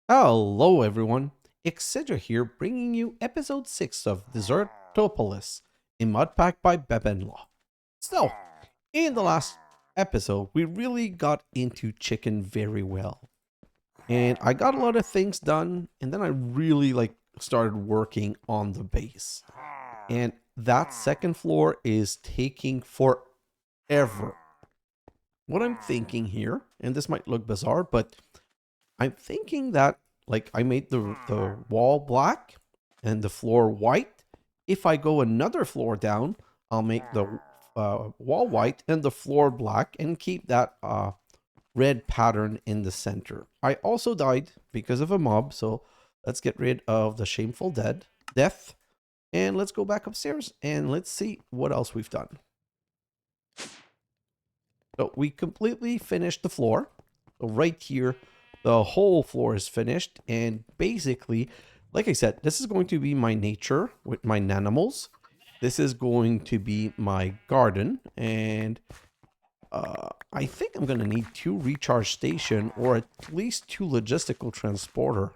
Hello everyone, xHedra here bringing you episode 6 of Desertopolis, a Modpack by BenBenLaw. So, in the last episode, we really got into chicken very well. And I got a lot of things done, and then I really started working on the base. And that second floor is taking forever. What I'm thinking here, and this might look bizarre, but I'm thinking that I made the wall black and the floor white. If I go another floor down, I'll make the wall white and the floor black and keep that red pattern in the center. I also died because of a mob, so let's get rid of the shameful death. And let's go back upstairs and let's see what else we've done. So we completely finished the floor. So right here, the whole floor is finished. And basically, like I said, this is going to be my nature with my nanimals. This is going to be my garden. And I think I'm going to need 2 recharge station or at least 2 logistical transporter.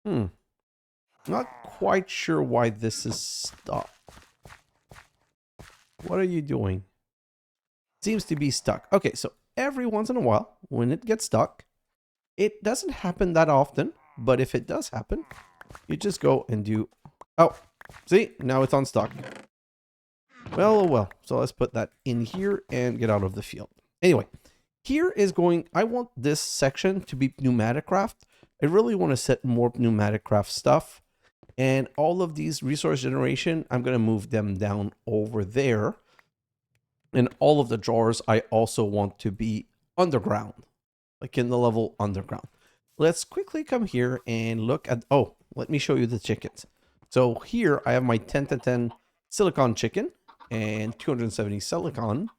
Not quite sure why this is stuck. What are you doing? Seems to be stuck. Okay, so every once in a while, when it gets stuck, it doesn't happen that often, but if it does happen, you just go and do... Oh, see? Now it's unstuck. Well, oh well. So let's put that in here and get out of the field. Anyway, here is going... I want this section to be Pneumaticraft. I really want to set more Pneumaticraft stuff. And all of these resource generation, I'm going to move them down over there. And all of the drawers, I also want to be underground, like in the level underground. Let's quickly come here and look at, oh, let me show you the chickens. So here I have my 10 silicon chicken and 270 silicon.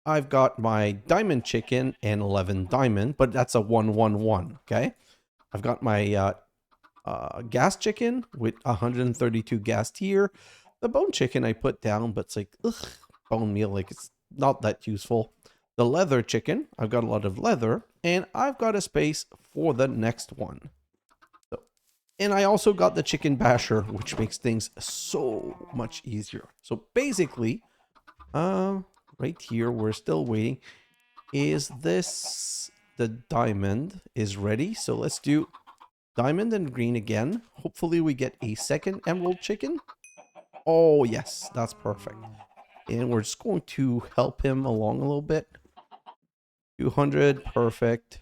I've got my diamond chicken and 11 diamond, but that's a 111, okay? I've got my gas chicken with 132 gas here. The bone chicken I put down, but it's like, ugh, bone meal, like it's not that useful. The leather chicken, I've got a lot of leather, and I've got a space for the next one. So, and I also got the chicken basher, which makes things so much easier. So basically, right here, we're still waiting. Is this the diamond is ready? So let's do diamond and green again. Hopefully we get a second emerald chicken. Oh yes, that's perfect. And we're just going to help him along a little bit. 200, perfect.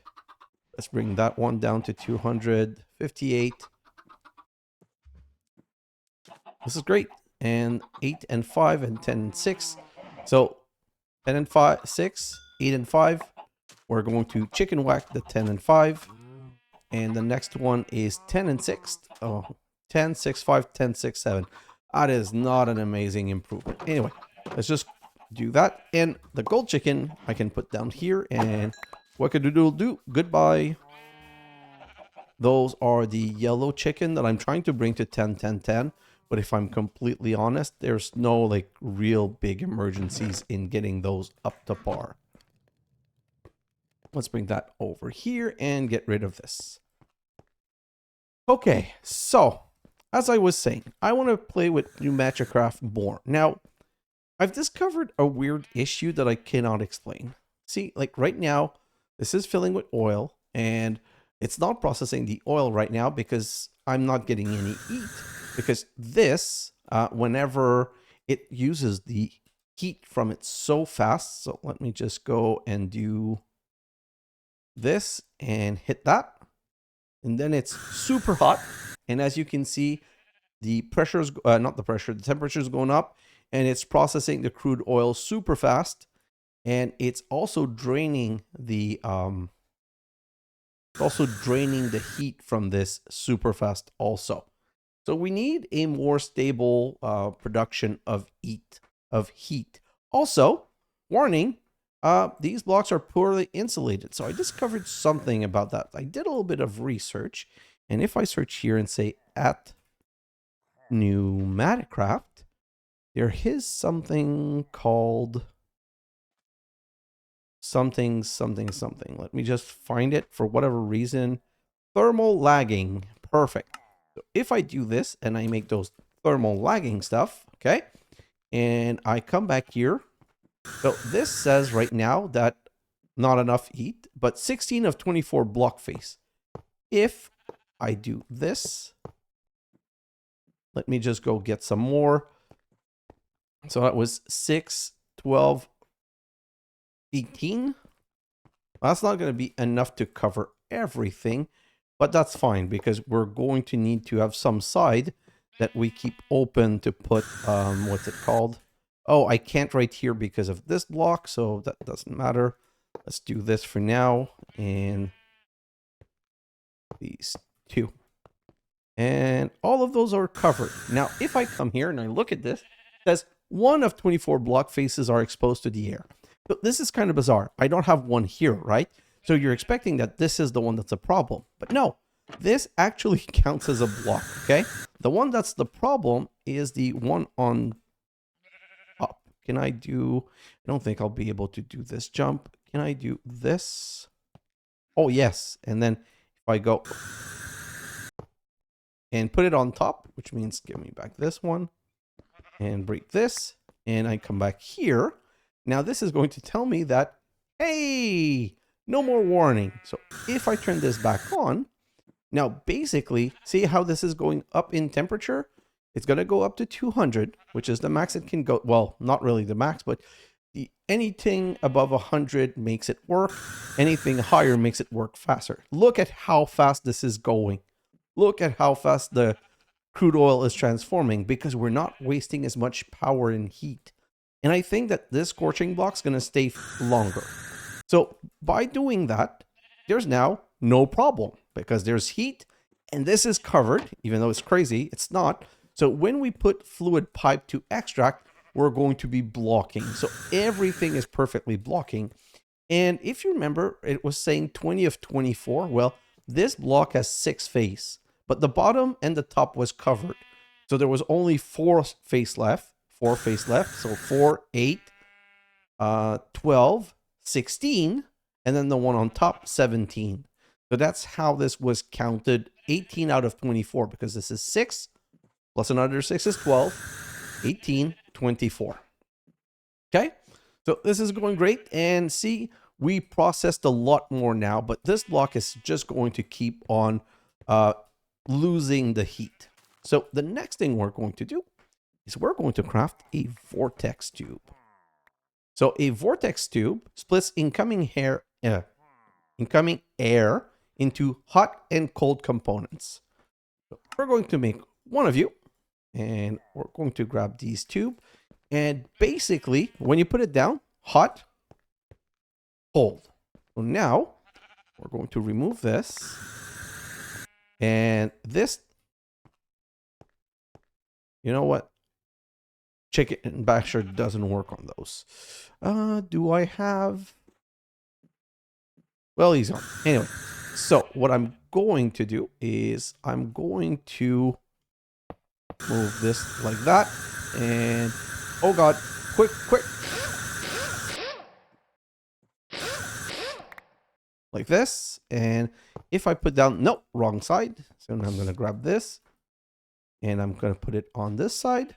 Let's bring that one down to 258. This is great. And 8 and 5 and 10 and 6. So 10 and 5, 6, 8 and 5. We're going to chicken whack the 10 and 5. And the next one is 10 and 6. Oh, 10, 6, 5, 10, 6, 7. That is not an amazing improvement. Anyway, let's just do that. And the gold chicken I can put down here. And what could do? Goodbye. Those are the yellow chicken that I'm trying to bring to 10, 10, 10. But if I'm completely honest, there's no like real big emergencies in getting those up to par. Let's bring that over here and get rid of this. Okay, so as I was saying, I want to play with Pneumaticraft more. Now, I've discovered a weird issue that I cannot explain. See, like right now, this is filling with oil, and it's not processing the oil right now because I'm not getting any heat. Because this, whenever it uses the heat from it so fast, so let me just go and do this and hit that. And then it's super hot. And as you can see, the pressure's, not the pressure, the temperature's going up. And it's processing the crude oil super fast. And it's also draining the heat from this super fast also. So we need a more stable production of heat. Also, warning, these blocks are poorly insulated. So I discovered something about that. I did a little bit of research. And if I search here and say at Pneumaticraft, there is something called something, something, something. Let me just find it for whatever reason. Thermal lagging. Perfect. So if I do this and I make those thermal lagging stuff, okay, and I come back here. So this says right now that not enough heat, but 16 of 24 block face. If I do this, let me just go get some more. So that was 6, 12, 18. That's not going to be enough to cover everything, but that's fine because we're going to need to have some side that we keep open to put, what's it called? Oh, I can't right here because of this block, so that doesn't matter. Let's do this for now, and these two. And all of those are covered. Now, if I come here and I look at this, it says 1 of 24 block faces are exposed to the air. So this is kind of bizarre. I don't have one here, right? So you're expecting that this is the one that's a problem. But no, this actually counts as a block, okay? The one that's the problem is the one on top. Can I do... I don't think I'll be able to do this jump. Can I do this? Oh, yes. And then if I go... and put it on top, which means give me back this one. And break this. And I come back here. Now this is going to tell me that, hey, no more warning. So if I turn this back on, now basically, see how this is going up in temperature? It's going to go up to 200, which is the max it can go. Well, not really the max, but anything above 100 makes it work. Anything higher makes it work faster. Look at how fast this is going. Look at how fast the crude oil is transforming because we're not wasting as much power and heat. And I think that this scorching block is going to stay longer. So by doing that, there's now no problem because there's heat and this is covered, even though it's crazy, it's not. So when we put fluid pipe to extract, we're going to be blocking. So everything is perfectly blocking. And if you remember, it was saying 20 of 24. Well, this block has 6 face, but the bottom and the top was covered. So there was only 4 face left. 4 face left, so 4, 8, 12, 16, and then the one on top, 17. So that's how this was counted, 18 out of 24, because this is 6, plus another 6 is 12, 18, 24. Okay, so this is going great, and see, we processed a lot more now, but this block is just going to keep on losing the heat. So the next thing we're going to do is we're going to craft a Vortex Tube. So a Vortex Tube splits incoming air into hot and cold components. So we're going to make one of you, and we're going to grab these tube, and basically, when you put it down, hot, cold. So now, we're going to remove this, and this, you know what? Chicken basher doesn't work on those. Do I have... Well, he's on. Anyway, so what I'm going to do is I'm going to move this like that. And, oh God, quick, quick. Like this. And if I put down, no, wrong side. So now I'm going to grab this. And I'm going to put it on this side.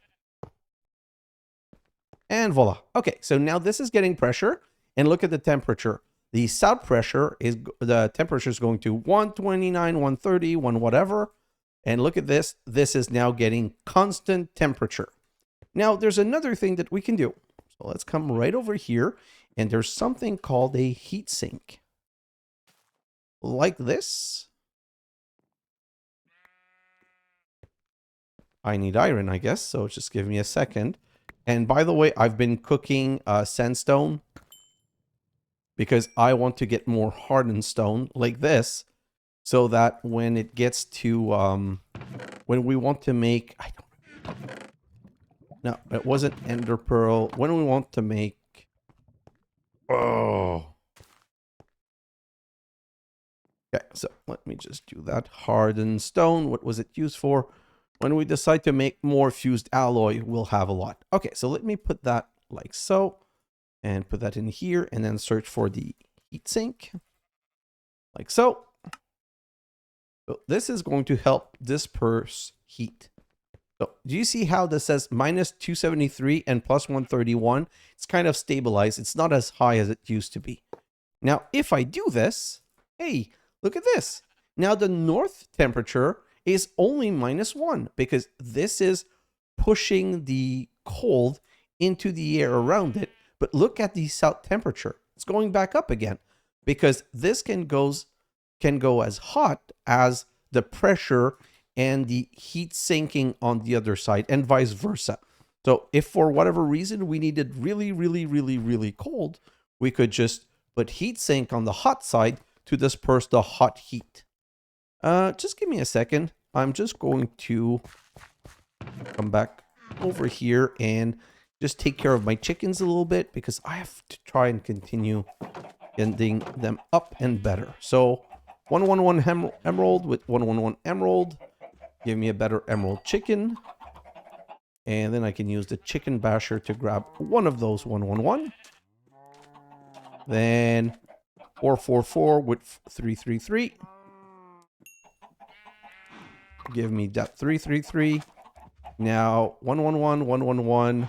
And voila. Okay, so now this is getting pressure. And look at the temperature. The south pressure is, the temperature is going to 129, 130, 1 whatever. And look at this. This is now getting constant temperature. Now, there's another thing that we can do. So let's come right over here. And there's something called a heat sink. Like this. I need iron, I guess. So just give me a second. And by the way, I've been cooking sandstone because I want to get more hardened stone like this, so that when it gets to when we want to make, no, it wasn't ender pearl. When we want to make, oh, okay. So let me just do that. Hardened stone. What was it used for? When we decide to make more fused alloy, we'll have a lot. Okay, so let me put that like so. and put that in here, and then search for the heatsink, like so. So this is going to help disperse heat. So do you see how this says minus 273 and plus 131? It's kind of stabilized. It's not as high as it used to be. Now, if I do this, hey, look at this. Now the north temperature is only -1 because this is pushing the cold into the air around it. But look at the south temperature. It's going back up again because this can go as hot as the pressure and the heat sinking on the other side, and vice versa. So if for whatever reason we needed really, really, really, really cold, we could just put heat sink on the hot side to disperse the hot heat. Just give me a second. I'm just going to come back over here and just take care of my chickens a little bit because I have to try and continue getting them up and better. So 111 emerald with 111 emerald. Give me a better emerald chicken. And then I can use the chicken basher to grab one of those 111. Then 444 with 333. Give me that 333. Now 111, 111.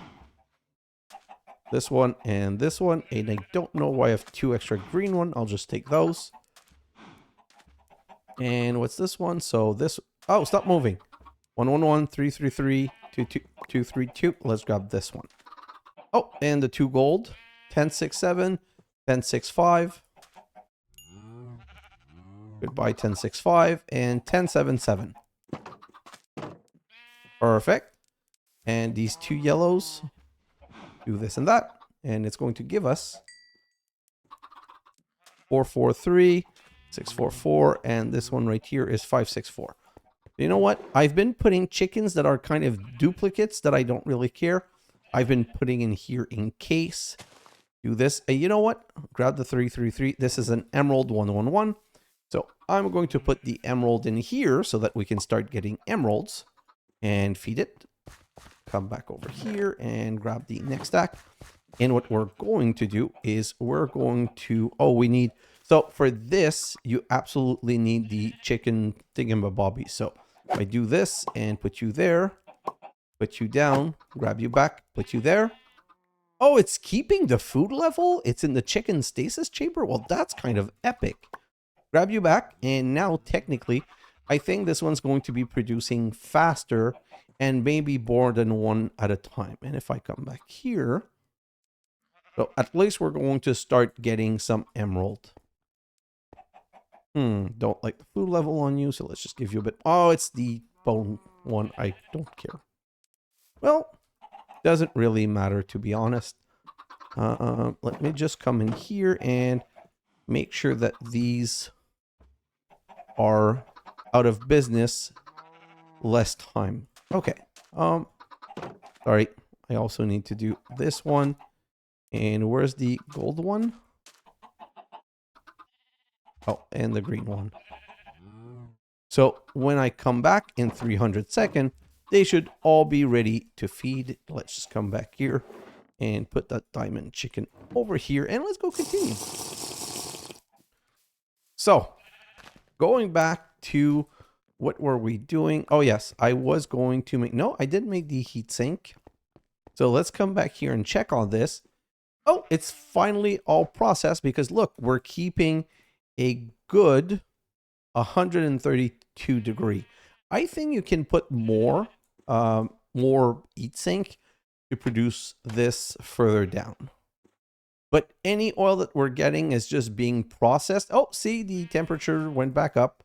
This one and this one. And I don't know why I have 2 extra green one. I'll just take those. And what's this one? So this... Oh, stop moving. 111, 333, 232. Let's grab this one. Oh, and the 2 gold. 1067, 1065. Goodbye, 1065. And 1077. Perfect. And these 2 yellows. Do this and that. And it's going to give us 443, 644. And this one right here is 564. You know what? I've been putting chickens that are kind of duplicates that I don't really care. I've been putting in here in case. Do this. And you know what? Grab the 333. This is an emerald 111. So I'm going to put the emerald in here so that we can start getting emeralds and feed it. Come back over here and grab the next stack. And what we're going to do is we're going to... Oh, we need... So for this, you absolutely need the chicken thingamabobby. So I do this and put you there, put you down, grab you back, put you there. Oh, it's keeping the food level? It's in the chicken stasis chamber? Well, that's kind of epic. Grab you back, and now technically, I think this one's going to be producing faster and maybe more than one at a time. And if I come back here, so at least we're going to start getting some emerald. Don't like the food level on you, so let's just give you a bit. Oh, it's the bone one. I don't care. Well, doesn't really matter, to be honest. Let me just come in here and make sure that these are out of business less time. Okay. Sorry. I also need to do this one. And where's the gold one? Oh, and the green one. So when I come back in 300 seconds, they should all be ready to feed. Let's just come back here and put that diamond chicken over here, and let's go continue. So going back to what were we doing? Oh yes, I was going to make... No, I didn't make the heat sink. So let's come back here and check on this. Oh, it's finally all processed because look, we're keeping a good 132 degree. I think you can put more heat sink to produce this further down. But any oil that we're getting is just being processed. Oh, see, the temperature went back up.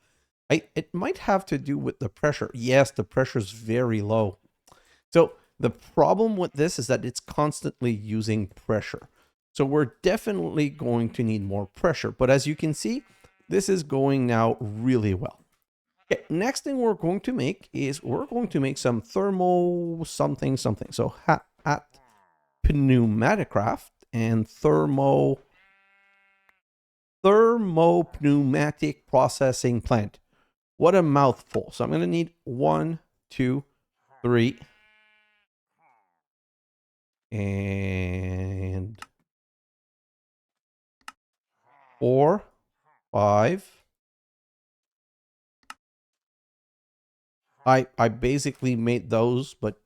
It might have to do with the pressure. Yes, the pressure is very low. So the problem with this is that it's constantly using pressure. So we're definitely going to need more pressure. But as you can see, this is going now really well. Okay, next thing we're going to make is we're going to make some thermo something. So at Pneumaticraft and Thermopneumatic processing plant. What a mouthful. So I'm going to need 1, 2, 3. And 4, 5. I basically made those, but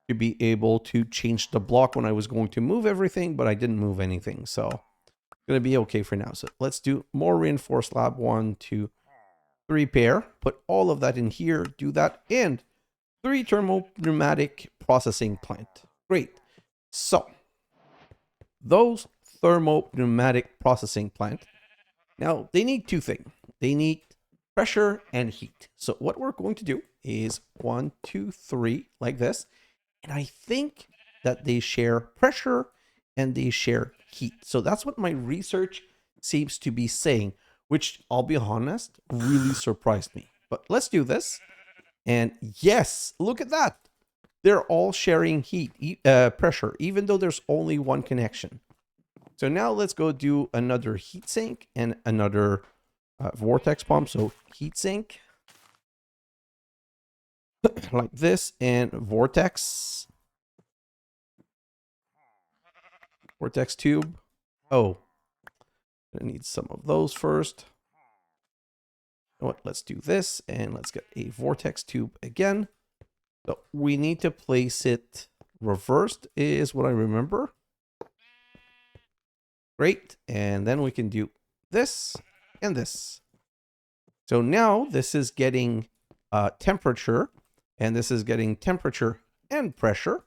to be able to change the block when I was going to move everything, but I didn't move anything. So it's going to be okay for now. So let's do more reinforced slab. 1, 2, 3 pair. Put all of that in here. Do that. And 3 thermopneumatic processing plant. Great. So those thermopneumatic processing plant, now they need 2 things. They need pressure and heat. So what we're going to do is 1, 2, 3 like this. And I think that they share pressure and they share heat. So that's what my research seems to be saying, which I'll be honest, really surprised me. But let's do this. And yes, look at that. They're all sharing heat, pressure, even though there's only one connection. So now let's go do another heat sink and another vortex pump. So heat sink like this, and vortex tube. Oh, I need some of those first. You know what? Let's do this, and let's get a vortex tube again. So we need to place it reversed, is what I remember. Great, and then we can do this and this. So now this is getting temperature, and this is getting temperature and pressure.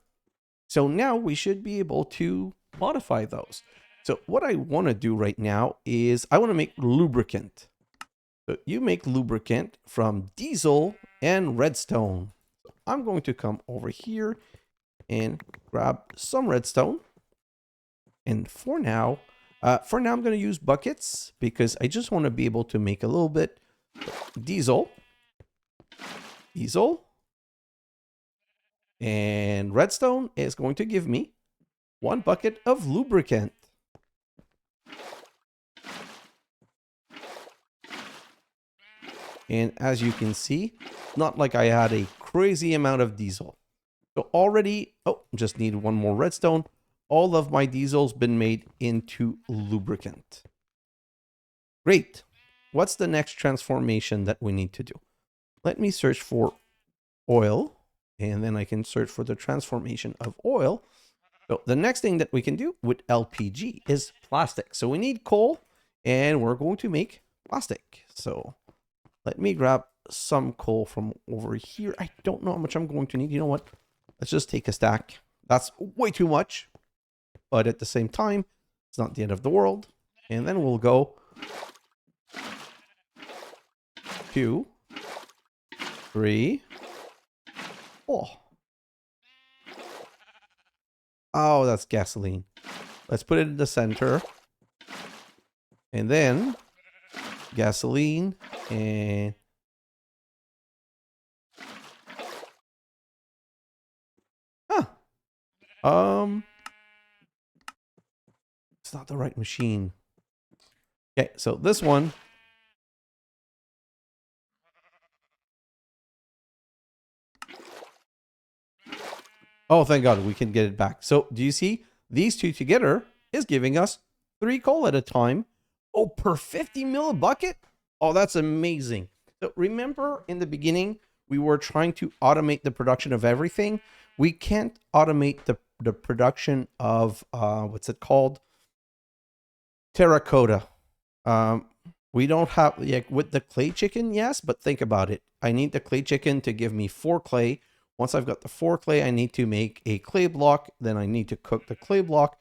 So now we should be able to modify those. So what I want to do right now is I want to make lubricant. So you make lubricant from diesel and redstone. So I'm going to come over here and grab some redstone. And for now I'm going to use buckets because I just want to be able to make a little bit. Diesel. And redstone is going to give me 1 bucket of lubricant. And as you can see, not like I had a crazy amount of diesel. So already, just need 1 more redstone. All of my diesel's been made into lubricant. Great. What's the next transformation that we need to do? Let me search for oil, and then I can search for the transformation of oil. So the next thing that we can do with LPG is plastic. So we need coal, and we're going to make plastic. So let me grab some coal from over here. I don't know how much I'm going to need. You know what? Let's just take a stack. That's way too much. But at the same time, it's not the end of the world. And then we'll go 2, 3, 4. Oh, that's gasoline. Let's put it in the center. And then gasoline and it's not the right machine. Okay, so this one. Oh, thank God, we can get it back. So do you see? These 2 together is giving us 3 coal at a time. Oh, per 50 mil a bucket? Oh, that's amazing. So remember in the beginning, we were trying to automate the production of everything. We can't automate the production of, what's it called? Terracotta. We don't have, like, with the clay chicken, yes, but think about it. I need the clay chicken to give me 4 clay. Once I've got the 4 clay, I need to make a clay block. Then I need to cook the clay block.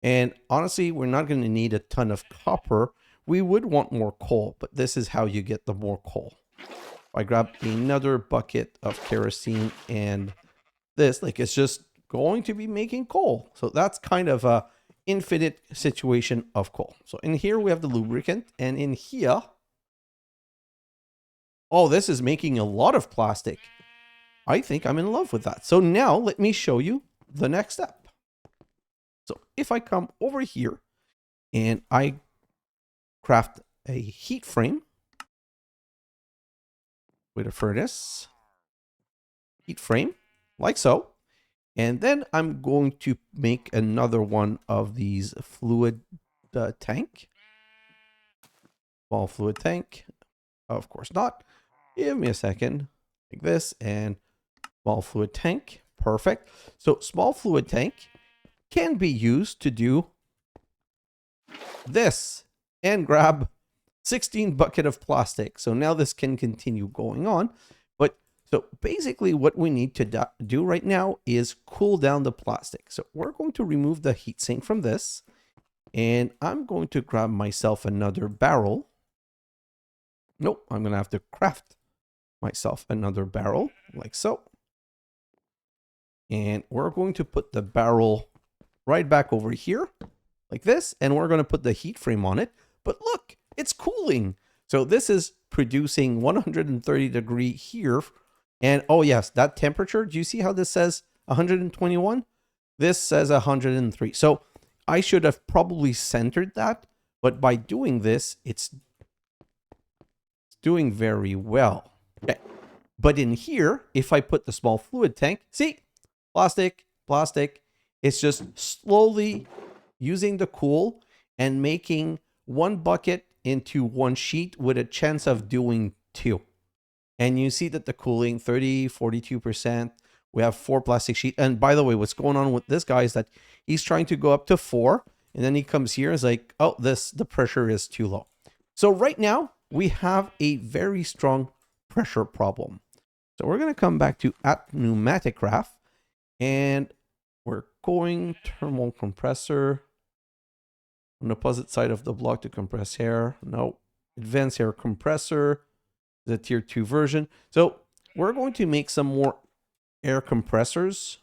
And honestly, we're not going to need a ton of copper. We would want more coal, but this is how you get the more coal. I grab another bucket of kerosene and this, like, it's just going to be making coal. So that's kind of a infinite situation of coal. So in here we have the lubricant, and in here, oh, this is making a lot of plastic. I think I'm in love with that. So now let me show you the next step. So if I come over here and I craft a heat frame with a furnace, heat frame, like so. And then I'm going to make another one of these fluid tank. Small fluid tank. Of course not. Give me a second. Like this, and small fluid tank. Perfect. So small fluid tank can be used to do this and grab 16 bucket of plastic. So now this can continue going on. But so basically what we need to do right now is cool down the plastic. So we're going to remove the heatsink from this, and I'm going to grab myself another barrel. Nope, I'm going to have to craft myself another barrel like so. And we're going to put the barrel right back over here like this. And we're going to put the heat frame on it. But look, it's cooling. So this is producing 130 degree here. And oh yes, that temperature, do you see how this says 121? This says 103. So I should have probably centered that. But by doing this, it's doing very well. Okay. But in here, if I put the small fluid tank, see, plastic, plastic, it's just slowly using the cool and making one bucket into one sheet with a chance of doing two. And you see that the cooling 30, 42%, we have 4 plastic sheet. And by the way, what's going on with this guy is that he's trying to go up to 4. And then he comes here and is like, oh, the pressure is too low. So right now we have a very strong pressure problem. So we're going to come back to @Pneumaticraft, and we're going thermal compressor on the opposite side of the block to compress air. No, advanced air compressor, the tier 2 version. So we're going to make some more air compressors.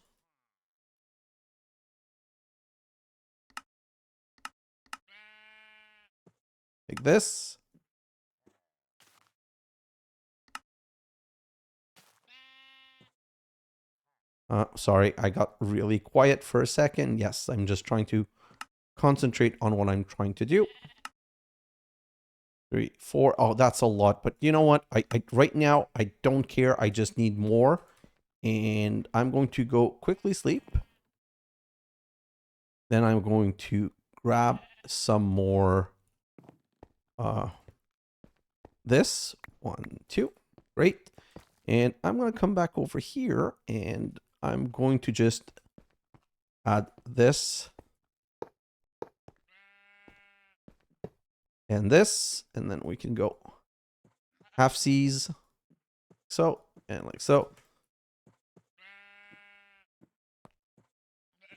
Like this. Sorry, I got really quiet for a second. Yes, I'm just trying to concentrate on what I'm trying to do. 3, 4. Oh, that's a lot. But you know what? I right now, I don't care. I just need more. And I'm going to go quickly sleep. Then I'm going to grab some more. This 1, 2. Great. And I'm going to come back over here, and I'm going to just add this and this, and then we can go half C's, so, and like so.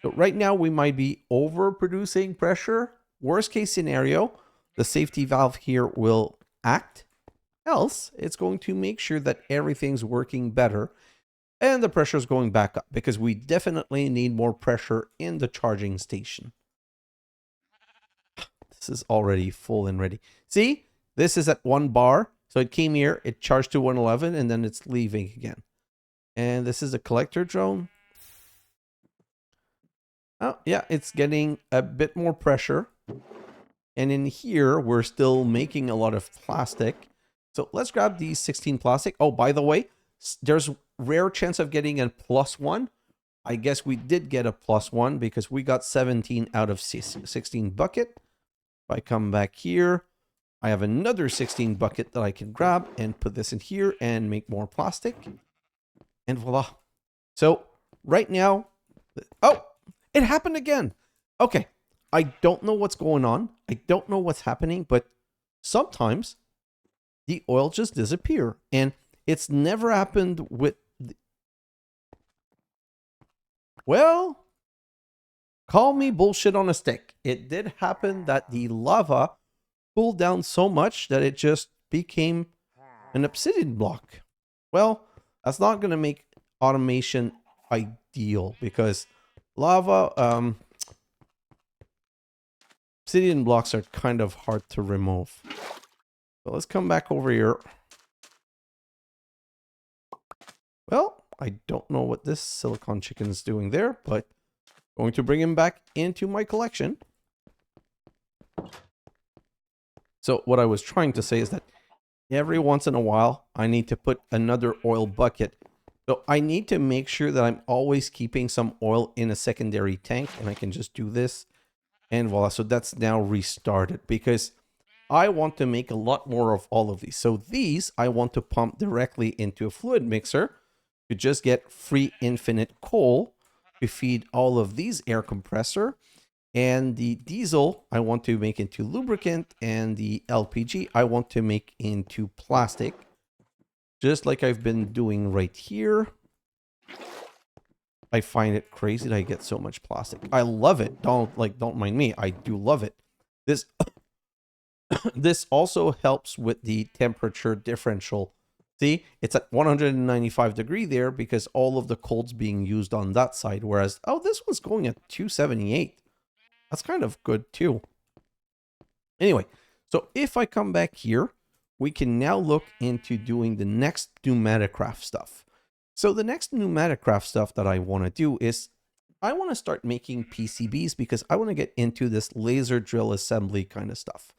So right now we might be overproducing pressure. Worst case scenario, the safety valve here will act. Else, it's going to make sure that everything's working better and the pressure is going back up, because we definitely need more pressure in the charging station. This is already full and ready. See, this is at 1 bar. So it came here, it charged to 111, and then it's leaving again. And this is a collector drone. Oh, yeah, it's getting a bit more pressure. And in here, we're still making a lot of plastic. So let's grab these 16 plastic. Oh, by the way, there's rare chance of getting a +1. I guess we did get a +1 because we got 17 out of 16 bucket. If I come back here, I have another 16 bucket that I can grab and put this in here and make more plastic. And voila. So right now, oh, it happened again. Okay, I don't know what's going on. I don't know what's happening, but sometimes the oil just disappear, and it's never happened with well, call me bullshit on a stick. It did happen that the lava cooled down so much that it just became an obsidian block. Well, that's not going to make automation ideal, because lava obsidian blocks are kind of hard to remove. So let's come back over here. Well, I don't know what this silicon chicken is doing there, but I'm going to bring him back into my collection. So what I was trying to say is that every once in a while, I need to put another oil bucket. So I need to make sure that I'm always keeping some oil in a secondary tank, and I can just do this. And voila, so that's now restarted, because I want to make a lot more of all of these. So these I want to pump directly into a fluid mixer to just get free infinite coal to feed all of these air compressor. And the diesel I want to make into lubricant, and the LPG I want to make into plastic, just like I've been doing right here. I find it crazy that I get so much plastic. I love it. Don't mind me. I do love it. This this also helps with the temperature differential. See, it's at 195 degree there because all of the coal's being used on that side. Whereas, oh, this one's going at 278. That's kind of good too. Anyway, so if I come back here, we can now look into doing the next Pneumaticraft stuff. So the next Pneumaticraft stuff that I want to do is I want to start making PCBs because I want to get into this laser drill assembly kind of stuff.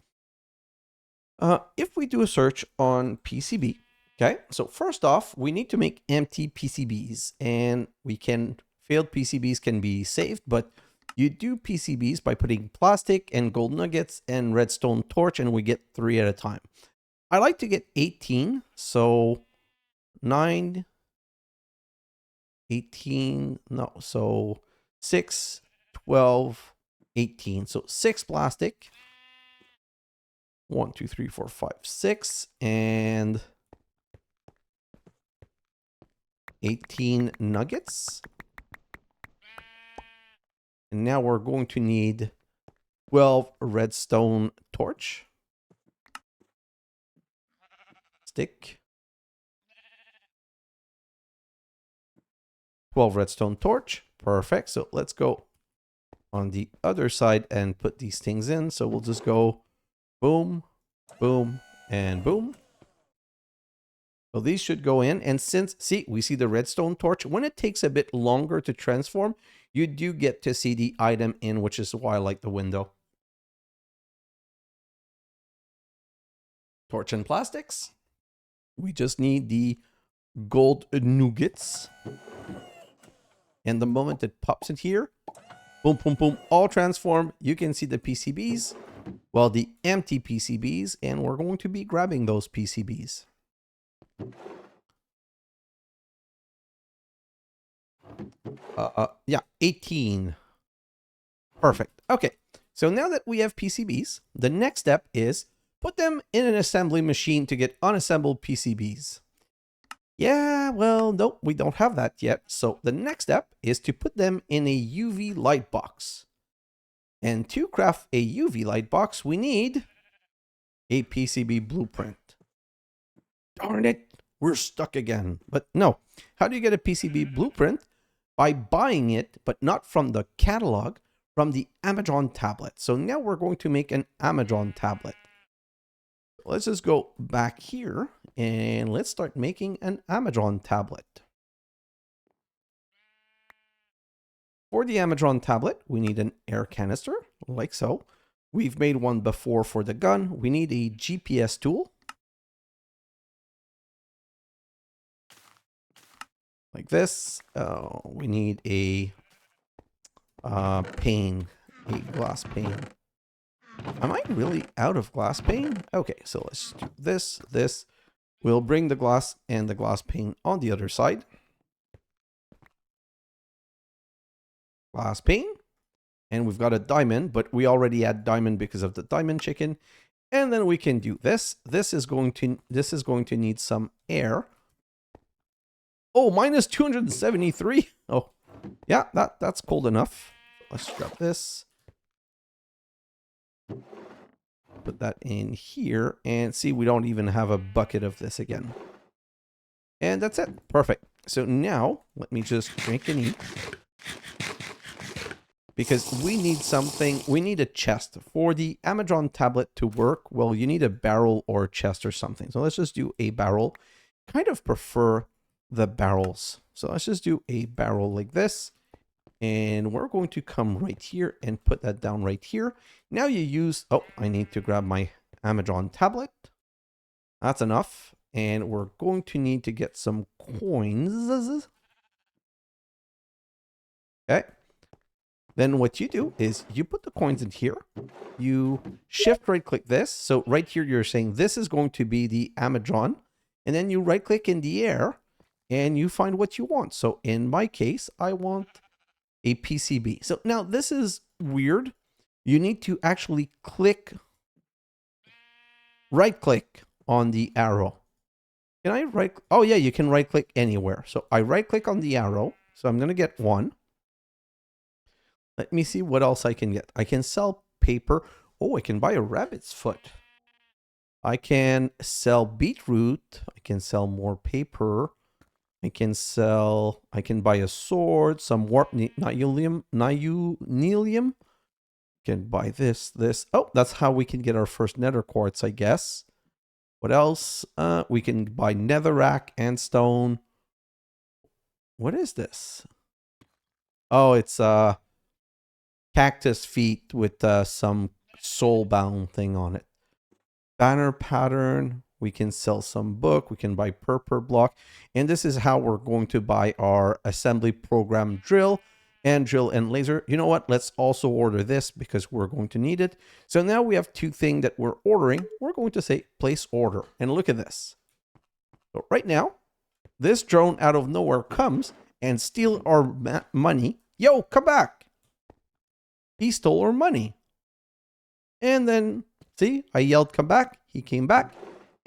If we do a search on PCB, okay, so first off, we need to make empty PCBs, and failed PCBs can be saved, but you do PCBs by putting plastic and gold nuggets and redstone torch, and we get 3 at a time. I like to get 18, so 9, 18, no, so 6, 12, 18. So 6 plastic. 1, 2, 3, 4, 5, 6, and 18 nuggets. And now we're going to need 12 redstone torch. Stick. 12 redstone torch. Perfect. So let's go on the other side and put these things in. So we'll just go boom, boom, and boom. So these should go in. And since, see, we see the redstone torch. When it takes a bit longer to transform, you do get to see the item in, which is why I like the window. Torch and plastics. We just need the gold nuggets. And the moment it pops in here, boom, boom, boom, all transform. You can see the PCBs, well, the empty PCBs, and we're going to be grabbing those PCBs. Yeah, 18. Perfect. Okay, so now that we have PCBs, the next step is put them in an assembly machine to get unassembled PCBs. Yeah, well, nope, we don't have that yet. So the next step is to put them in a UV light box. And to craft a UV light box, we need a PCB blueprint. Darn it, we're stuck again. But no, how do you get a PCB blueprint? By buying it, but not from the catalog, from the Amazon tablet. So now we're going to make an Amazon tablet. Let's just go back here and let's start making an Amazon tablet. For the Amazon tablet, we need an air canister, like so. We've made one before for the gun. We need a GPS tool. Like this. We need a pane, a glass pane. Am I really out of glass pane? Okay, so let's do this. We'll bring the glass and the glass pane on the other side. Glass pane. And we've got a diamond, but we already had diamond because of the diamond chicken. And then we can do this. This is going to need some air. Oh, minus 273. Oh, yeah, that's cold enough. Let's grab this. Put that in here, and see, we don't even have a bucket of this again. And that's it. Perfect. So now let me just drink and eat, because we need something. We need a chest for the Amazon tablet to work. Well, you need a barrel or a chest or something. So let's just do a barrel. Kind of prefer the barrels. So let's just do a barrel like this. And we're going to come right here and put that down right here. Now you use, oh, I need to grab my Amazon tablet. That's enough. And we're going to need to get some coins. Okay. Then what you do is you put the coins in here. You shift right click this. So right here, you're saying this is going to be the Amazon. And then you right click in the air and you find what you want. So in my case, I want a PCB. So now this is weird. You need to actually right click on the arrow. Can I right? Oh yeah, you can right click anywhere. So I right click on the arrow. So I'm going to get one. Let me see what else I can get. I can sell paper. Oh, I can buy a rabbit's foot. I can sell beetroot. I can sell more paper. I can buy a sword, some warp nihilium. Can buy this. Oh, that's how we can get our first nether quartz, I guess. What else? We can buy netherrack and stone. What is this? Oh, it's cactus feet with some soulbound thing on it. Banner pattern. We can sell some book. We can buy purple block. And this is how we're going to buy our assembly program drill and laser. You know what? Let's also order this because we're going to need it. So now we have two things that we're ordering. We're going to say place order. And look at this. So right now, this drone out of nowhere comes and steal our money. Yo, come back. He stole our money. And then, see, I yelled, come back. He came back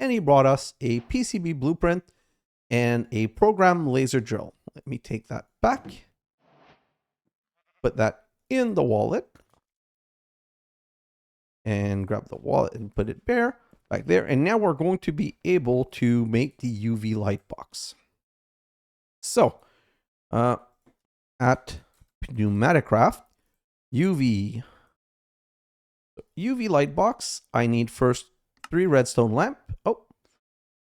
and he brought us a PCB blueprint and a program laser drill. Let me take that back. Put that in the wallet. And grab the wallet and put it back there. And now we're going to be able to make the UV light box. So, at Pneumaticraft, UV light box, I need first 3 redstone lamp. Oh,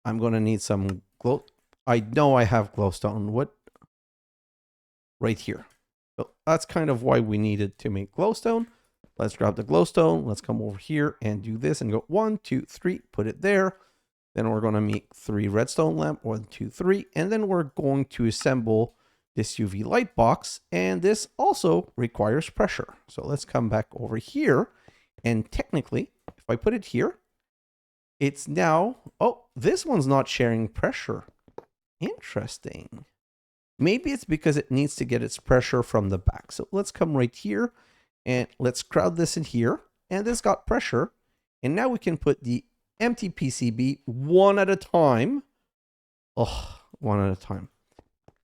I'm going to need some glow. I know I have glowstone. What? Right here. So that's kind of why we needed to make glowstone. Let's grab the glowstone. Let's come over here and do this and go 1, 2, 3, put it there. Then we're going to make 3 redstone lamp, 1, 2, 3. And then we're going to assemble this UV light box. And this also requires pressure. So let's come back over here. And technically, if I put it here, it's now, oh, this one's not sharing pressure. Interesting. Maybe it's because it needs to get its pressure from the back. So let's come right here and let's crowd this in here. And this got pressure. And now we can put the empty PCB one at a time. Oh, one at a time.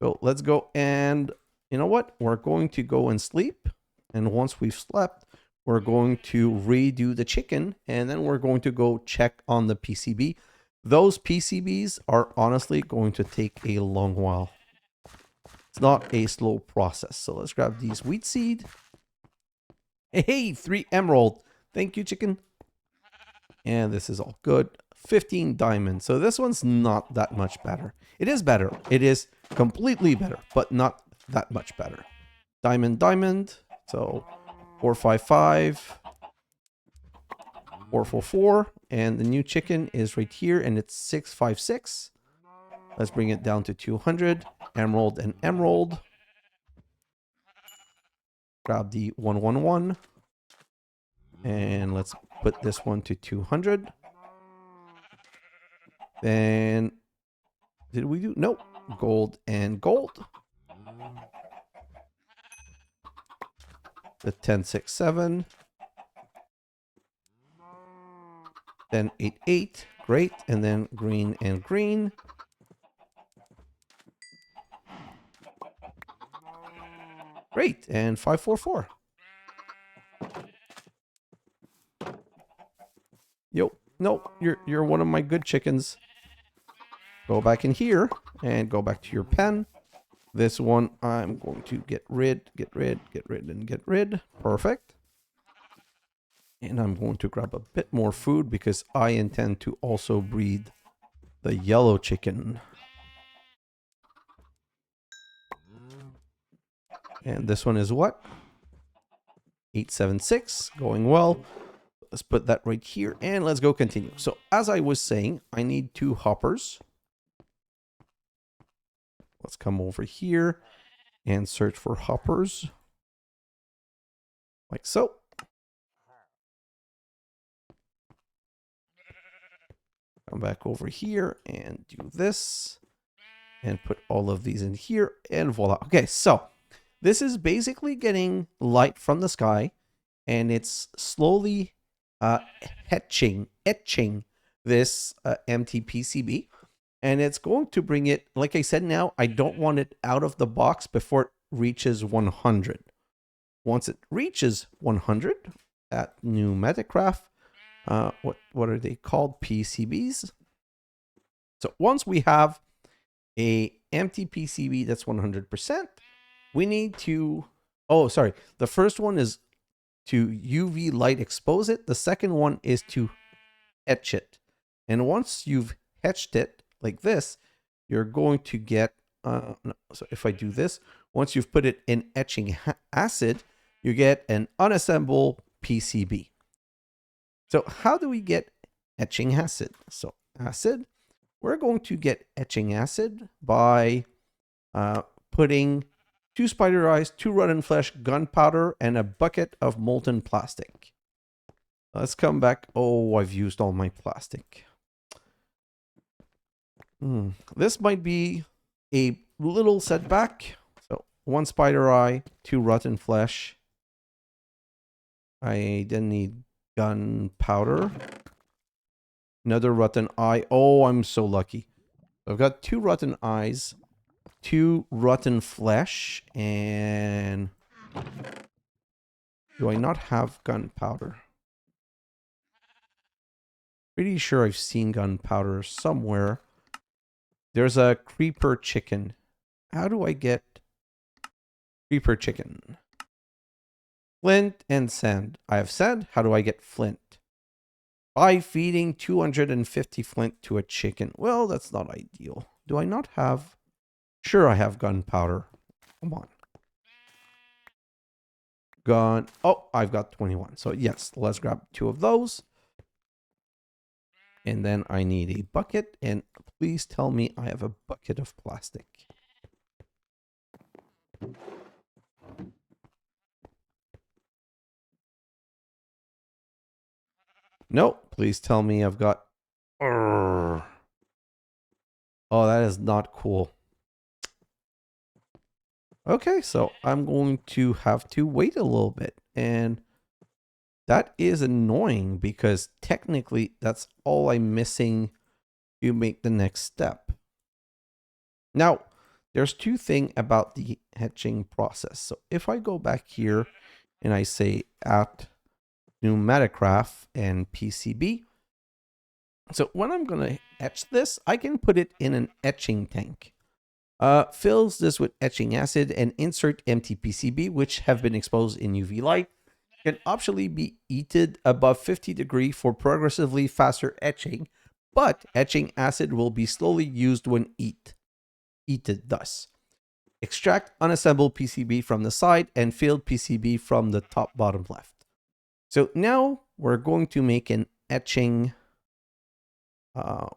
So let's go and you know what? We're going to go and sleep. And once we've slept, we're going to redo the chicken. And then we're going to go check on the PCB. Those PCBs are honestly going to take a long while. It's not a slow process. So let's grab these wheat seed. Hey, 3 emerald. Thank you, chicken. And this is all good. 15 diamond. So this one's not that much better. It is better. It is completely better, but not that much better. Diamond. So 455. 444. And the new chicken is right here and it's 656. Let's bring it down to 200. Emerald and emerald. Grab the 111. And let's put this one to 200. Then, did we do? Nope. Gold and gold. The 1067. Then 88. Great. And then green and green. Great. And 544. Yo, no, you're one of my good chickens. Go back in here and go back to your pen. This one I'm going to get rid. Perfect. And I'm going to grab a bit more food because I intend to also breed the yellow chicken. And this one is what? 876, going well. Let's put that right here and let's go continue. So as I was saying, I need 2 hoppers. Let's come over here and search for hoppers. like so. Come back over here and do this. And put all of these in here, and voila. Okay, so this is basically getting light from the sky, and it's slowly etching this empty PCB. And it's going to bring it, like I said, now, I don't want it out of the box before it reaches 100. Once it reaches 100 at Pneumaticraft, what are they called? PCBs. So once we have a empty PCB that's 100%, we need to, oh, sorry. The first one is to UV light expose it. The second one is to etch it. And once you've etched it like this, you're going to get, no, so if I do this, once you've put it in etching acid, you get an unassembled PCB. So how do we get etching acid? So acid, we're going to get etching acid by putting 2 spider eyes, 2 rotten flesh, gunpowder, and a bucket of molten plastic. Let's come back. Oh, I've used all my plastic. This might be a little setback. So 1 spider eye, 2 rotten flesh. I then need gunpowder. Another rotten eye. Oh, I'm so lucky. I've got 2 rotten eyes, 2 rotten flesh, and do I not have gunpowder? Pretty sure I've seen gunpowder somewhere. There's a creeper chicken. How do I get creeper chicken? Flint and sand. I have sand. How do I get flint? By feeding 250 flint to a chicken. Well, that's not ideal. Do I not have? Sure, I have gunpowder. Come on. Gun. Oh, I've got 21. So yes, let's grab 2 of those. And then I need a bucket. And please tell me I have a bucket of plastic. No, please tell me I've got... Oh, that is not cool. Okay, so I'm going to have to wait a little bit. And that is annoying because technically that's all I'm missing to make the next step. Now, there's 2 things about the etching process. So if I go back here and I say at Pneumaticraft and PCB. So when I'm going to etch this, I can put it in an etching tank. Fills this with etching acid and insert empty PCB, which have been exposed in UV light. Can optionally be heated above 50 degrees for progressively faster etching, but etching acid will be slowly used when heated thus. Extract unassembled PCB from the side and filled PCB from the top bottom left. So now we're going to make an etching.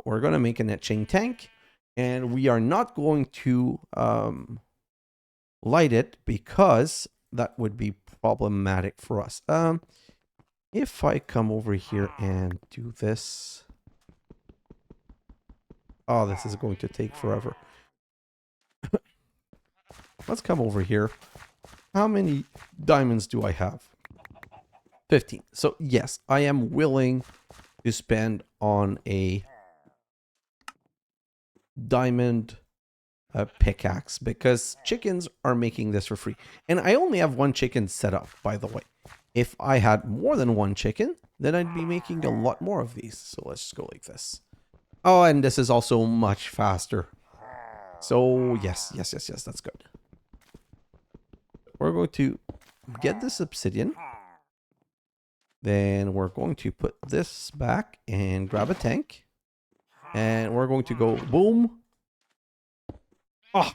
We're going to make an etching tank, and we are not going to light it because that would be problematic for us. If I come over here and do this, oh, this is going to take forever. Let's come over here. How many diamonds do I have? 15. So yes, I am willing to spend on a diamond pickaxe because chickens are making this for free. And I only have 1 chicken set up, by the way. If I had more than 1 chicken, then I'd be making a lot more of these. So let's just go like this. Oh, and this is also much faster. So yes, that's good. We're going to get this obsidian. Then we're going to put this back and grab a tank. And we're going to go boom. Oh.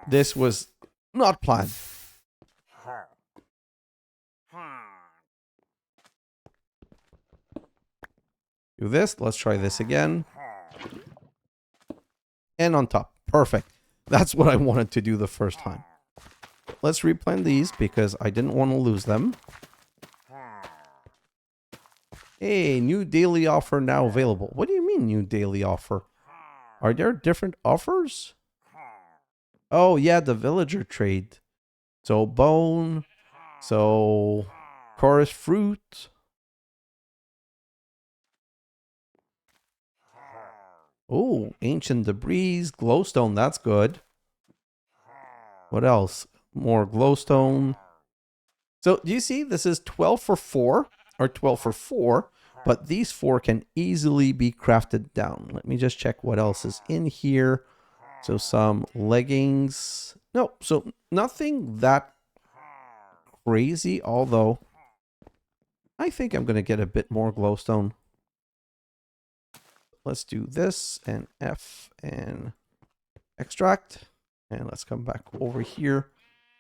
This was not planned. Do this. Let's try this again. And on top. Perfect. That's what I wanted to do the first time. Let's replant these because I didn't want to lose them. Hey, new daily offer now available. What do you mean new daily offer? Are there different offers? Oh, yeah, the villager trade. So bone. So chorus fruit. Oh, ancient debris, glowstone. That's good. What else? More glowstone. So do you see this is 12 for 4 or 12 for 4, but these 4 can easily be crafted down. Let me just check what else is in here. So some leggings. No, so nothing that crazy, although I think I'm going to get a bit more glowstone. Let's do this and F and extract. And let's come back over here.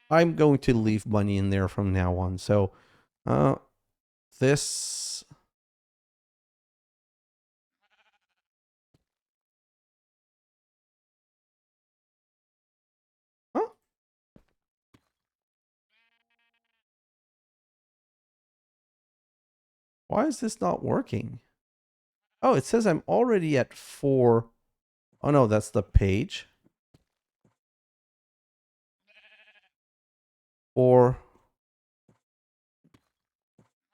I'm going to leave money in there from now on. So this. Huh? Why is this not working? Oh, it says I'm already at 4. Oh no, that's the page. 4.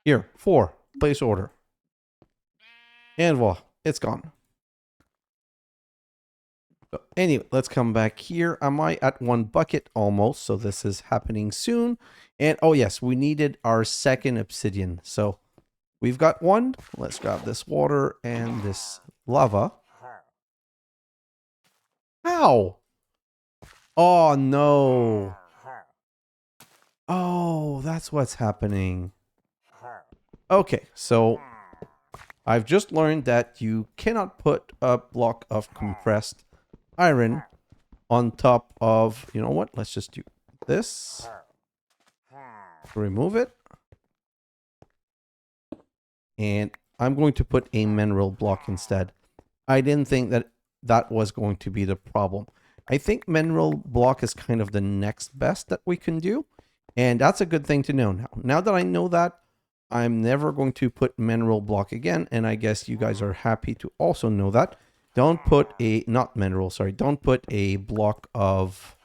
Here, 4. Place order. And voila, it's gone. So anyway, let's come back here. Am I at 1 bucket almost? So this is happening soon. And oh yes, we needed our second obsidian. So we've got 1. Let's grab this water and this lava. How? Oh no. Oh, that's what's happening. Okay, so I've just learned that you cannot put a block of compressed iron on top of, you know what? Let's just do this. Remove it. And I'm going to put a mineral block instead. I didn't think that that was going to be the problem. I think mineral block is kind of the next best that we can do. And that's a good thing to know now. Now that I know that, I'm never going to put mineral block again. And I guess you guys are happy to also know that. Don't put a, not mineral, sorry. Don't put a block of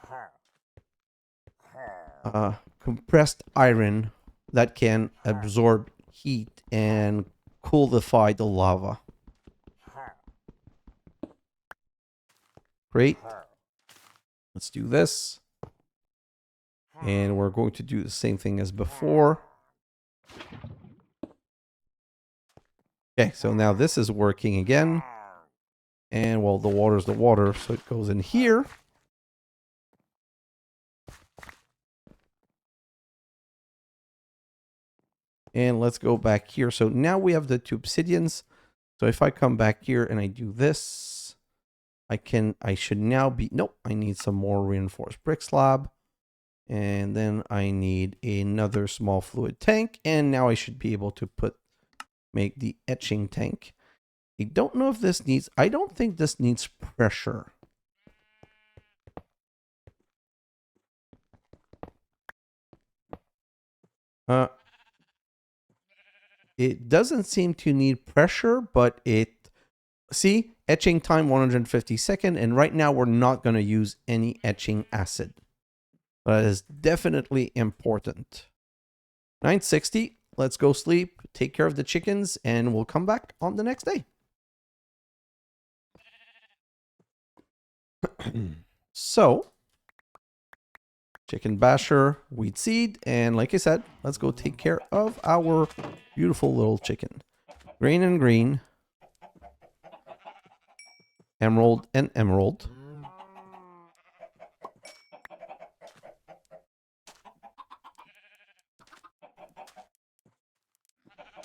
compressed iron that can absorb heat and coolify the lava. Great. Let's do this. And we're going to do the same thing as before. Okay, so now this is working again. And well, the water's the water, so it goes in here. And let's go back here. So now we have the 2 obsidians. So if I come back here and I do this, I should now be, nope, I need some more reinforced brick slab. And then I need another small fluid tank. And now I should be able to make the etching tank. I don't know if this needs, I don't think this needs pressure. It doesn't seem to need pressure, but see, etching time 150 seconds, and right now we're not going to use any etching acid. That is definitely important. 9:60, let's go sleep, take care of the chickens, and we'll come back on the next day. So, chicken basher, wheat seed, and like I said, let's go take care of our beautiful little chicken. Grain and green. Emerald and emerald.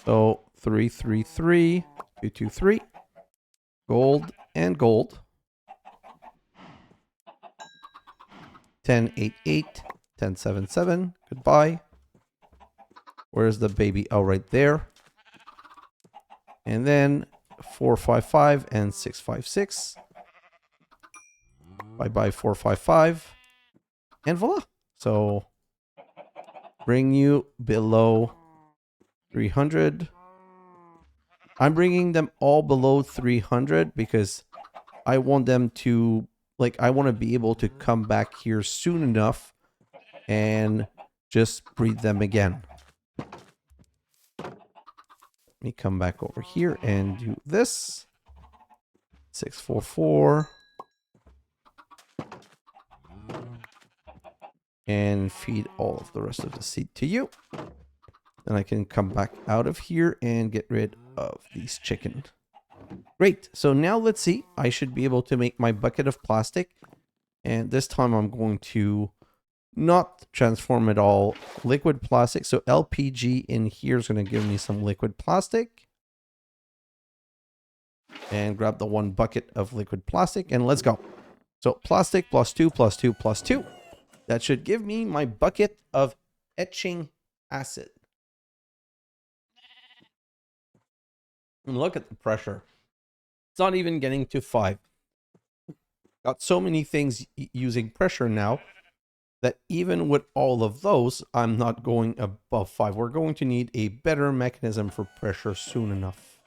So 333, 223. Gold and gold. 1088, 1077. Goodbye. Where's the baby? Oh, right there. And then 455 and 656. Bye bye 455. And voila. So bring you below 300. I'm bringing them all below 300 because I want them to, like, I want to be able to come back here soon enough and just breed them again. Let me come back over here and do this. 644. And feed all of the rest of the seed to you. Then I can come back out of here and get rid of these chicken. Great. So now let's see. I should be able to make my bucket of plastic. And this time I'm going to not transform it all liquid plastic. So LPG in here is going to give me some liquid plastic. And grab the one bucket of liquid plastic and let's go. So plastic plus 2 plus 2 plus 2. That should give me my bucket of etching acid. And look at the pressure. It's not even getting to 5. Got so many things using pressure now that even with all of those, I'm not going above 5. We're going to need a better mechanism for pressure soon enough.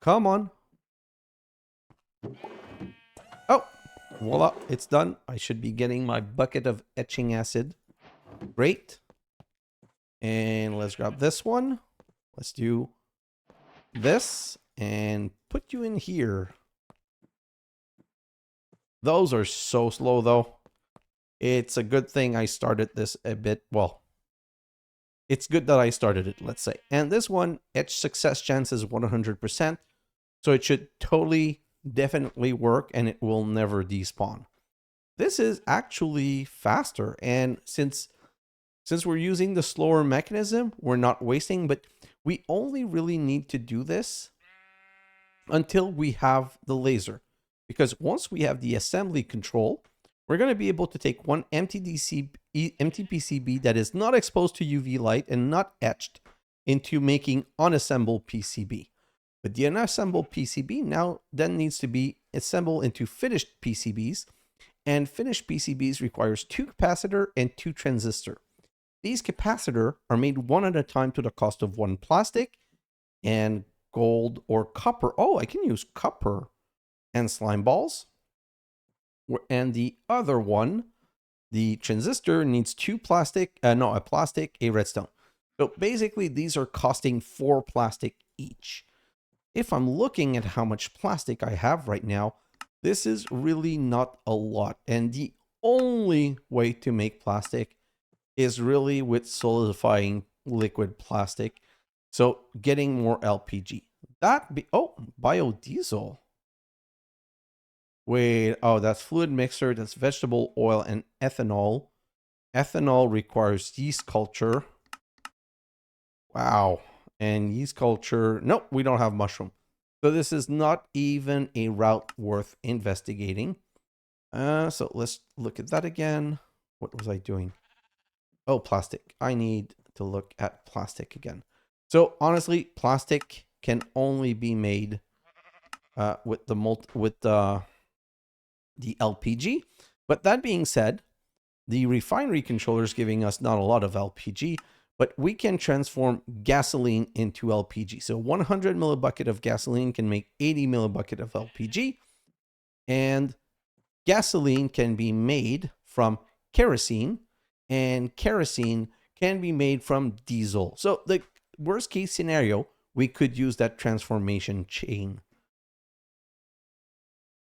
Come on. Oh, voila, it's done. I should be getting my bucket of etching acid. Great. And let's grab this one. Let's do this and put you in here. Those are so slow though. It's a good thing I started this a bit. Well, it's good that I started it, let's say. And this one, etch success chance is 100%. So it should totally, definitely work and it will never despawn. This is actually faster. And since we're using the slower mechanism, we're not wasting, but we only really need to do this until we have the laser. Because once we have the assembly control, we're going to be able to take one empty PCB that is not exposed to UV light and not etched into making unassembled PCB. But the unassembled PCB now then needs to be assembled into finished PCBs, and finished PCBs requires 2 capacitor and 2 transistor. These capacitor are made one at a time to the cost of 1 plastic and gold or copper. Oh, I can use copper and slime balls. And the other one, the transistor, needs 2 plastic, a plastic, a redstone. So basically these are costing 4 plastic each. If I'm looking at how much plastic I have right now, this is really not a lot. And the only way to make plastic is really with solidifying liquid plastic. So getting more LPG. Oh, biodiesel. Wait, oh, that's fluid mixer, that's vegetable oil and ethanol. Ethanol requires yeast culture. Wow. And yeast culture, nope, we don't have mushroom. So this is not even a route worth investigating. So let's look at that again. What was I doing? Oh, plastic. I need to look at plastic again. So honestly, plastic can only be made with the LPG. But that being said, the refinery controller is giving us not a lot of LPG, but we can transform gasoline into LPG. So 100 millibucket of gasoline can make 80 millibucket of LPG. And gasoline can be made from kerosene, and kerosene can be made from diesel. So the worst case scenario, we could use that transformation chain.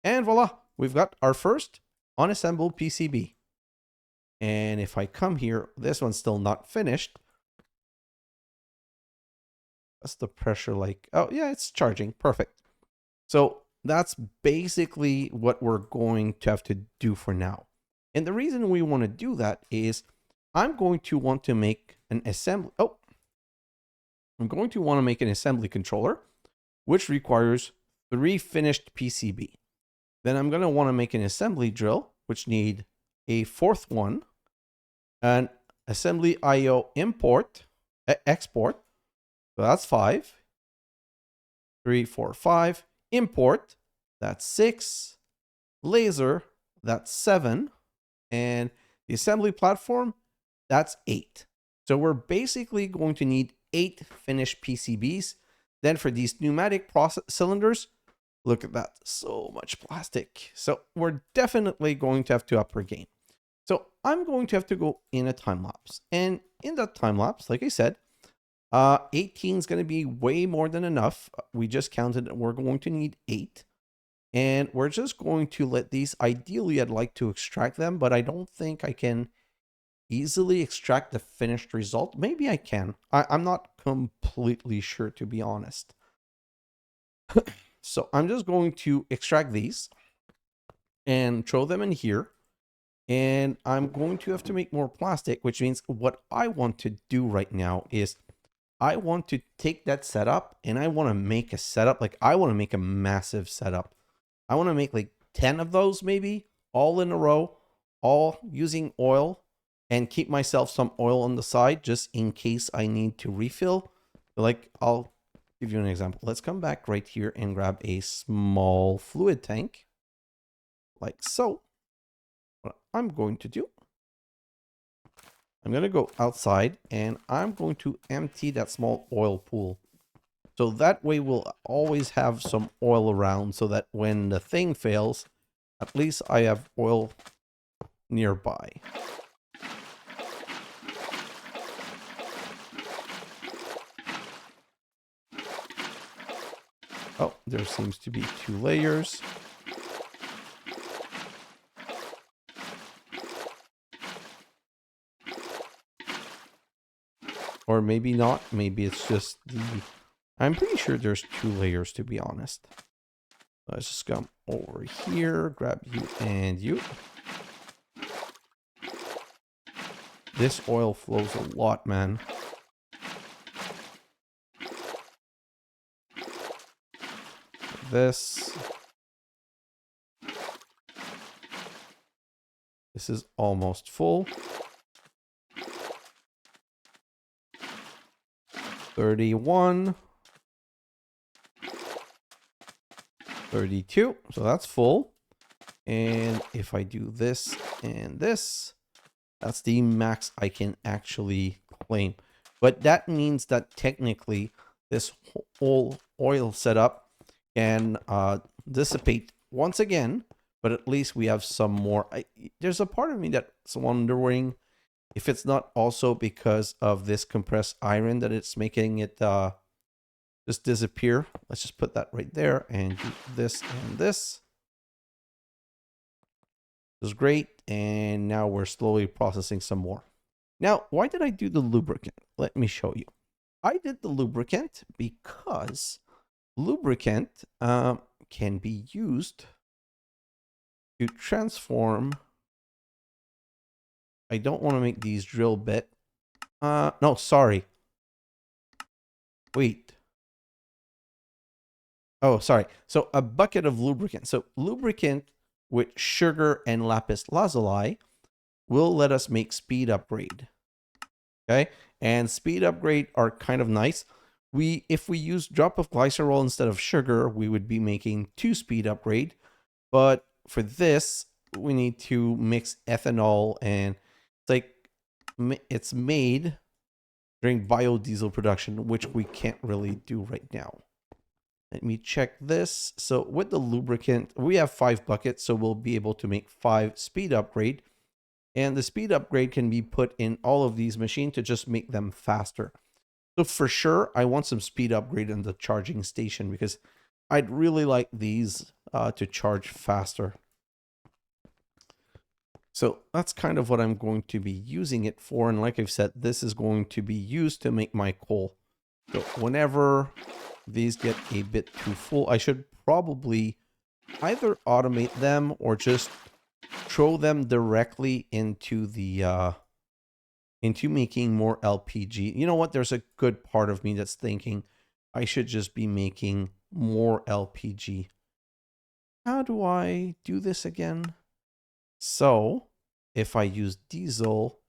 And voila, we've got our first unassembled PCB. And if I come here, this one's still not finished. What's the pressure like? Oh, yeah, it's charging. Perfect. So that's basically what we're going to have to do for now. And the reason we want to do that is I'm going to want to make an assembly. Oh, I'm going to want to make an assembly controller, which requires 3 finished PCB. Then I'm going to want to make an assembly drill, which need a 4th one, an assembly IO export. So that's 5, 3, 4, 5. Import, that's 6. Laser, that's 7. And the assembly platform, that's 8. So we're basically going to need 8 finished PCBs. Then for these pneumatic process cylinders, look at that, so much plastic. So we're definitely going to have to up our game. So I'm going to have to go in a time lapse. And in that time lapse, like I said, 18 is going to be way more than enough. We just counted and we're going to need 8. And we're just going to let these, ideally I'd like to extract them, but I don't think I can easily extract the finished result. Maybe I can. I'm not completely sure, to be honest. So I'm just going to extract these and throw them in here. And I'm going to have to make more plastic, which means what I want to do right now is I want to take that setup and I want to make a setup. Like I want to make a massive setup. I want to make like 10 of those, maybe all in a row, all using oil, and keep myself some oil on the side just in case I need to refill. Like I'll give you an example. Let's come back right here and grab a small fluid tank like so. What I'm going to do, I'm going to go outside and I'm going to empty that small oil pool. So that way we'll always have some oil around so that when the thing fails, at least I have oil nearby. Oh, there seems to be 2 layers. Or maybe not. Maybe it's just the... I'm pretty sure there's 2 layers, to be honest. Let's just come over here, grab you and you. This oil flows a lot, man. This is almost full. 31. 32. So that's full. And if I do this and this, that's the max I can actually claim. But that means that technically this whole oil setup can dissipate once again, but at least we have some more. There's a part of me that's wondering if it's not also because of this compressed iron that it's making it just disappear. Let's just put that right there and do this and this. This is great. And now we're slowly processing some more. Now, why did I do the lubricant? Let me show you. I did the lubricant because lubricant can be used to transform. I don't want to make these drill bit. No, sorry. Wait. Oh, sorry. So a bucket of lubricant. So lubricant with sugar and lapis lazuli will let us make speed upgrade. Okay. And speed upgrade are kind of nice. If we use drop of glycerol instead of sugar, we would be making 2 speed upgrade. But for this, we need to mix ethanol, and it's made during biodiesel production, which we can't really do right now. Let me check this. So with the lubricant, we have 5 buckets, so we'll be able to make 5 speed upgrade. And the speed upgrade can be put in all of these machines to just make them faster. So for sure, I want some speed upgrade in the charging station because I'd really like these to charge faster. So that's kind of what I'm going to be using it for. And like I've said, this is going to be used to make my coal. So whenever these get a bit too full, I should probably either automate them or just throw them directly into the into making more LPG. You know what? There's a good part of me that's thinking I should just be making more LPG. How do I do this again? So if I use diesel,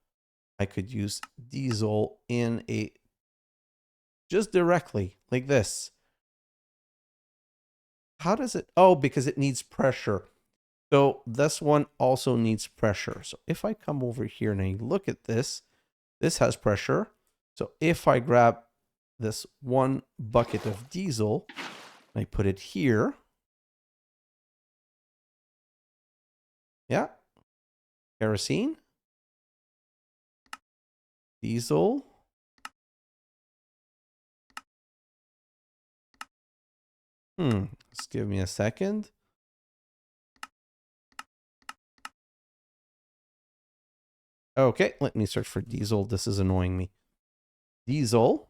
I could use diesel in a just directly like this. how does it? Oh, because it needs pressure. So this one also needs pressure. So if I come over here and I look at this, this has pressure. So if I grab this one bucket of diesel, and I put it here. Yeah. Kerosene. Diesel. Just give me a second. Okay, let me search for diesel. This is annoying me. Diesel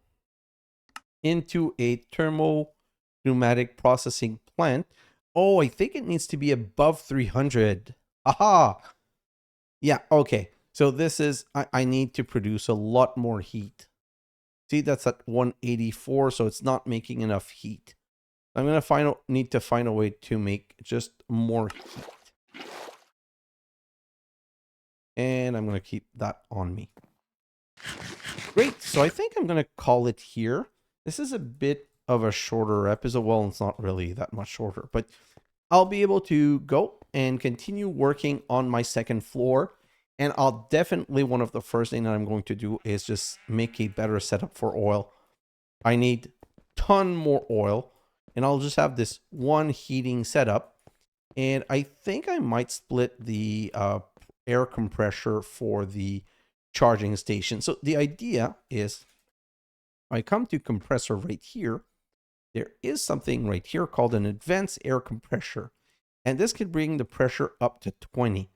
into a thermopneumatic processing plant. Oh, I think it needs to be above 300. Aha! Yeah, okay. So this is, I need to produce a lot more heat. See, that's at 184, so it's not making enough heat. I'm going to need to find a way to make just more heat. And I'm going to keep that on me. Great. So I think I'm going to call it here. This is a bit of a shorter episode. Well, it's not really that much shorter, but I'll be able to go and continue working on my second floor. And I'll definitely, one of the first things that I'm going to do is just make a better setup for oil. I need a ton more oil. And I'll just have this one heating setup. And I think I might split the air compressor for the charging station. So the idea is I come to compressor right here. There is something right here called an advanced air compressor. And this could bring the pressure up to 20.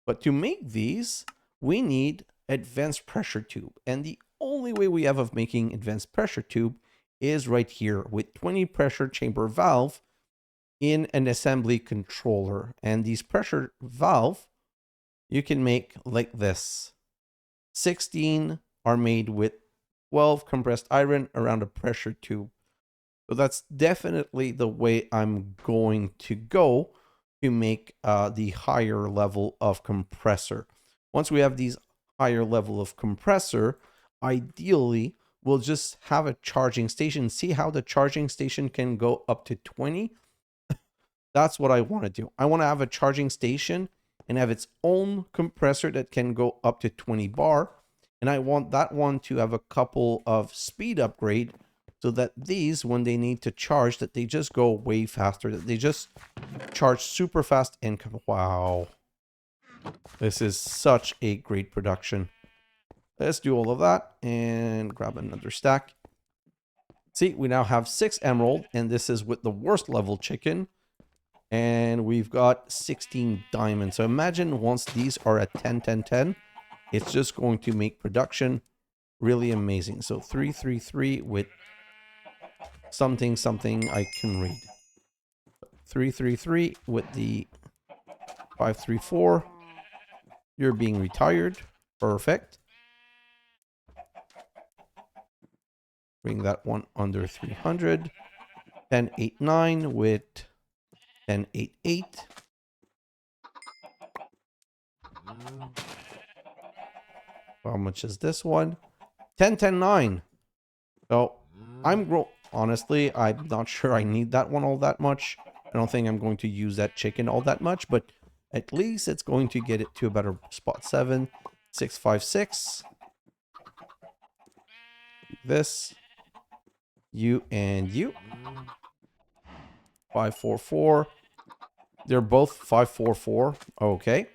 But to make these, we need advanced pressure tube. And the only way we have of making advanced pressure tube is right here with 20 pressure chamber valve in an assembly controller. And these pressure valve, you can make like this. 16 are made with 12 compressed iron around a pressure tube. So that's definitely the way I'm going to go to make the higher level of compressor. Once we have these higher level of compressor, ideally, we'll just have a charging station. See how the charging station can go up to 20? That's what I want to do. I want to have a charging station and have its own compressor that can go up to 20 bar. And I want that one to have a couple of speed upgrade so that these, when they need to charge, that they just go way faster, that they just charge super fast and come. Wow. This is such a great production. Let's do all of that and grab another stack. See, we now have 6 emerald, and this is with the worst level chicken. And we've got 16 diamonds. So imagine once these are at 10, 10, 10, it's just going to make production really amazing. So 333 with something I can read. 333 with the 534. You're being retired. Perfect. Bring that one under 300. 1089 with 1088. How much is this one? 1010.9. So honestly, I'm not sure I need that one all that much. I don't think I'm going to use that chicken all that much, but at least it's going to get it to a better spot. 7656. This. You and you. 544. They're both 544. Okay.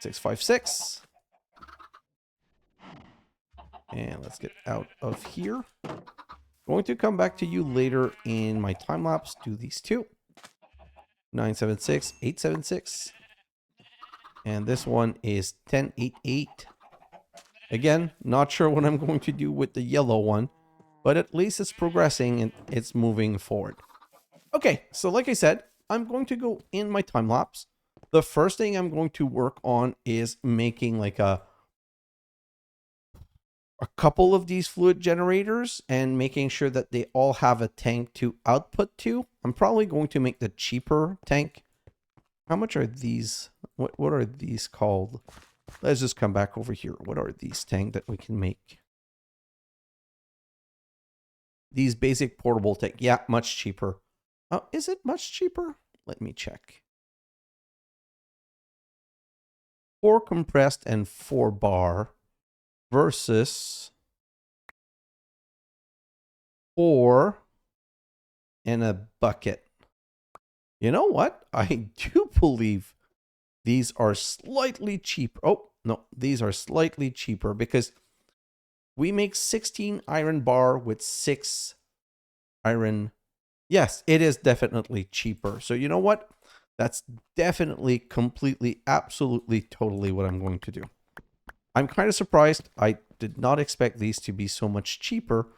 656. And let's get out of here. Going to come back to you later in my time lapse. Do these two. 976, 876. And this one is 1088. Again, not sure what I'm going to do with the yellow one, but at least it's progressing and it's moving forward. Okay, so like I said, I'm going to go in my time lapse. The first thing I'm going to work on is making like a couple of these fluid generators and making sure that they all have a tank to output to. I'm probably going to make the cheaper tank. How much are these? What are these called? Let's just come back over here. What are these tank that we can make? These basic portable tank. Yeah, much cheaper. Is it much cheaper? Let me check. 4 compressed and 4 bar versus 4 and a bucket. You know what? I do believe these are slightly cheaper. Oh, no, these are slightly cheaper because we make 16 iron bar with 6 iron. Yes, it is definitely cheaper. So you know what? That's definitely, completely, absolutely, totally what I'm going to do. I'm kind of surprised. I did not expect these to be so much cheaper,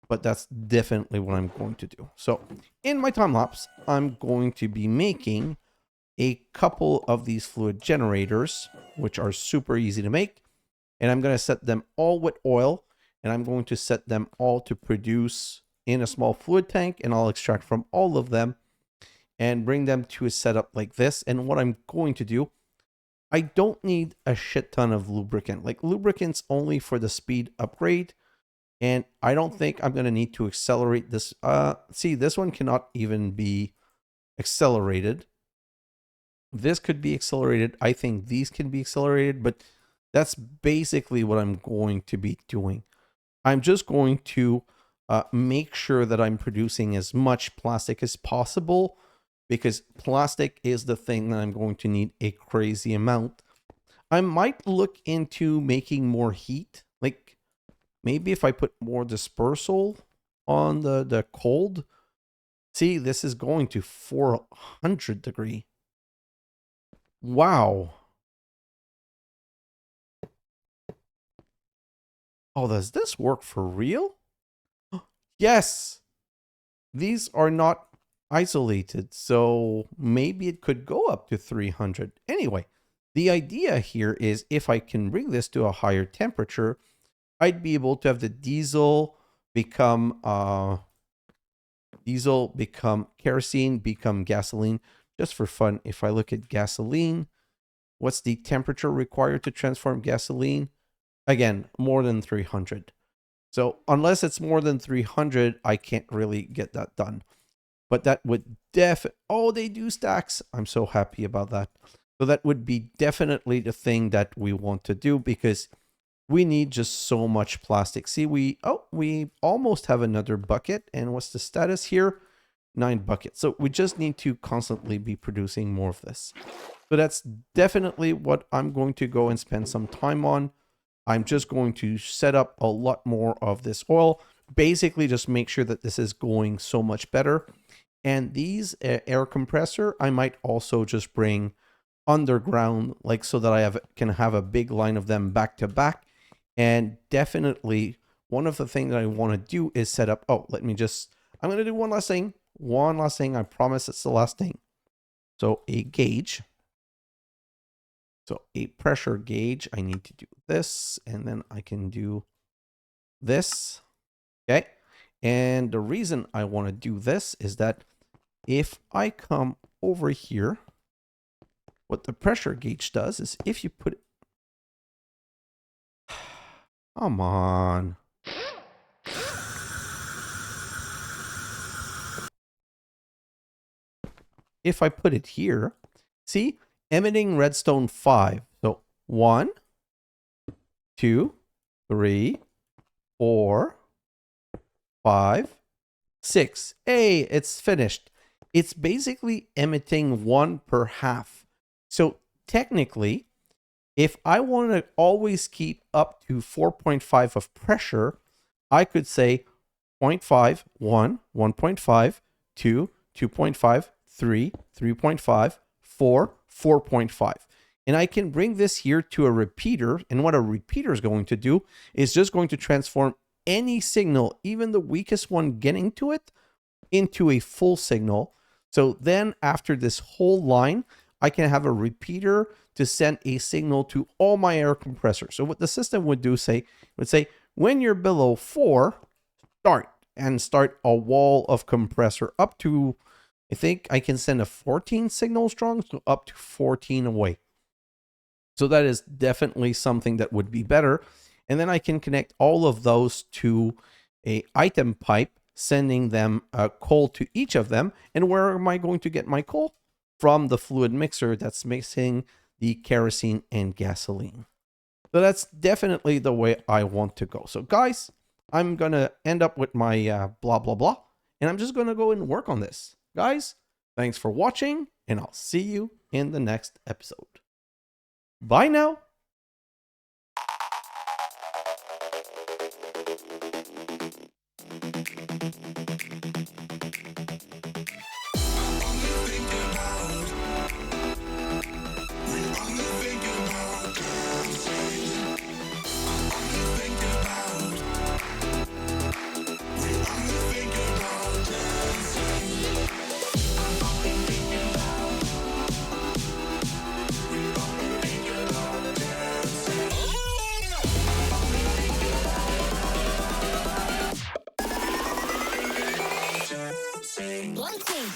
but that's definitely what I'm going to do. So in my time lapse, I'm going to be making a couple of these fluid generators, which are super easy to make. And I'm going to set them all with oil, and I'm going to set them all to produce in a small fluid tank, and I'll extract from all of them and bring them to a setup like this. And what I'm going to do, I don't need a shit ton of lubricant. Like, lubricant's only for the speed upgrade, and I don't think I'm going to need to accelerate this. See, this one cannot even be accelerated. This could be accelerated. I think these can be accelerated, but that's basically what I'm going to be doing. I'm just going to make sure that I'm producing as much plastic as possible, because plastic is the thing that I'm going to need a crazy amount. I might look into making more heat. Like, maybe if I put more dispersal on the cold. See, this is going to 400 degree. Wow. Oh, does this work for real? Yes. These are not isolated, so maybe it could go up to 300. Anyway, the idea here is if I can bring this to a higher temperature, I'd be able to have the diesel become kerosene, become gasoline. Just for fun, if I look at gasoline, what's the temperature required to transform gasoline? Again, more than 300. So unless it's more than 300, I can't really get that done. But that would oh, they do stacks. I'm so happy about that. So that would be definitely the thing that we want to do, because we need just so much plastic. See, we almost have another bucket. And what's the status here? 9 buckets. So we just need to constantly be producing more of this. So that's definitely what I'm going to go and spend some time on. I'm just going to set up a lot more of this oil. Basically, just make sure that this is going so much better. And these air compressor, I might also just bring underground, like so that I can have a big line of them back to back. And definitely one of the things that I want to do is set up, I'm going to do one last thing. One last thing. I promise it's the last thing. So a gauge. So a pressure gauge. I need to do this, and then I can do this. Okay. And the reason I want to do this is that if I come over here, what the pressure gauge does is if you put it... Come on. If I put it here, see, emitting redstone 5. So 1, 2, 3, 4, 5, 6. Hey, it's finished. It's basically emitting 1 per half. So technically, if I want to always keep up to 4.5 of pressure, I could say 0.5, 1, 1.5, 2, 2.5, 3, 3.5, 4, 4.5. And I can bring this here to a repeater. And what a repeater is going to do is just going to transform any signal, even the weakest one getting to it, into a full signal. So then after this whole line, I can have a repeater to send a signal to all my air compressors. So what the system would do, would say, when you're below 4, start a wall of compressor up to, I think I can send a 14 signal strong, so up to 14 away. So that is definitely something that would be better. And then I can connect all of those to a item pipe sending them coal to each of them. And where am I going to get my coal? From the fluid mixer that's mixing the kerosene and gasoline. So that's definitely the way I want to go. So guys, I'm going to end up with my blah, blah, blah. And I'm just going to go and work on this. Guys, thanks for watching, and I'll see you in the next episode. Bye now. One thing.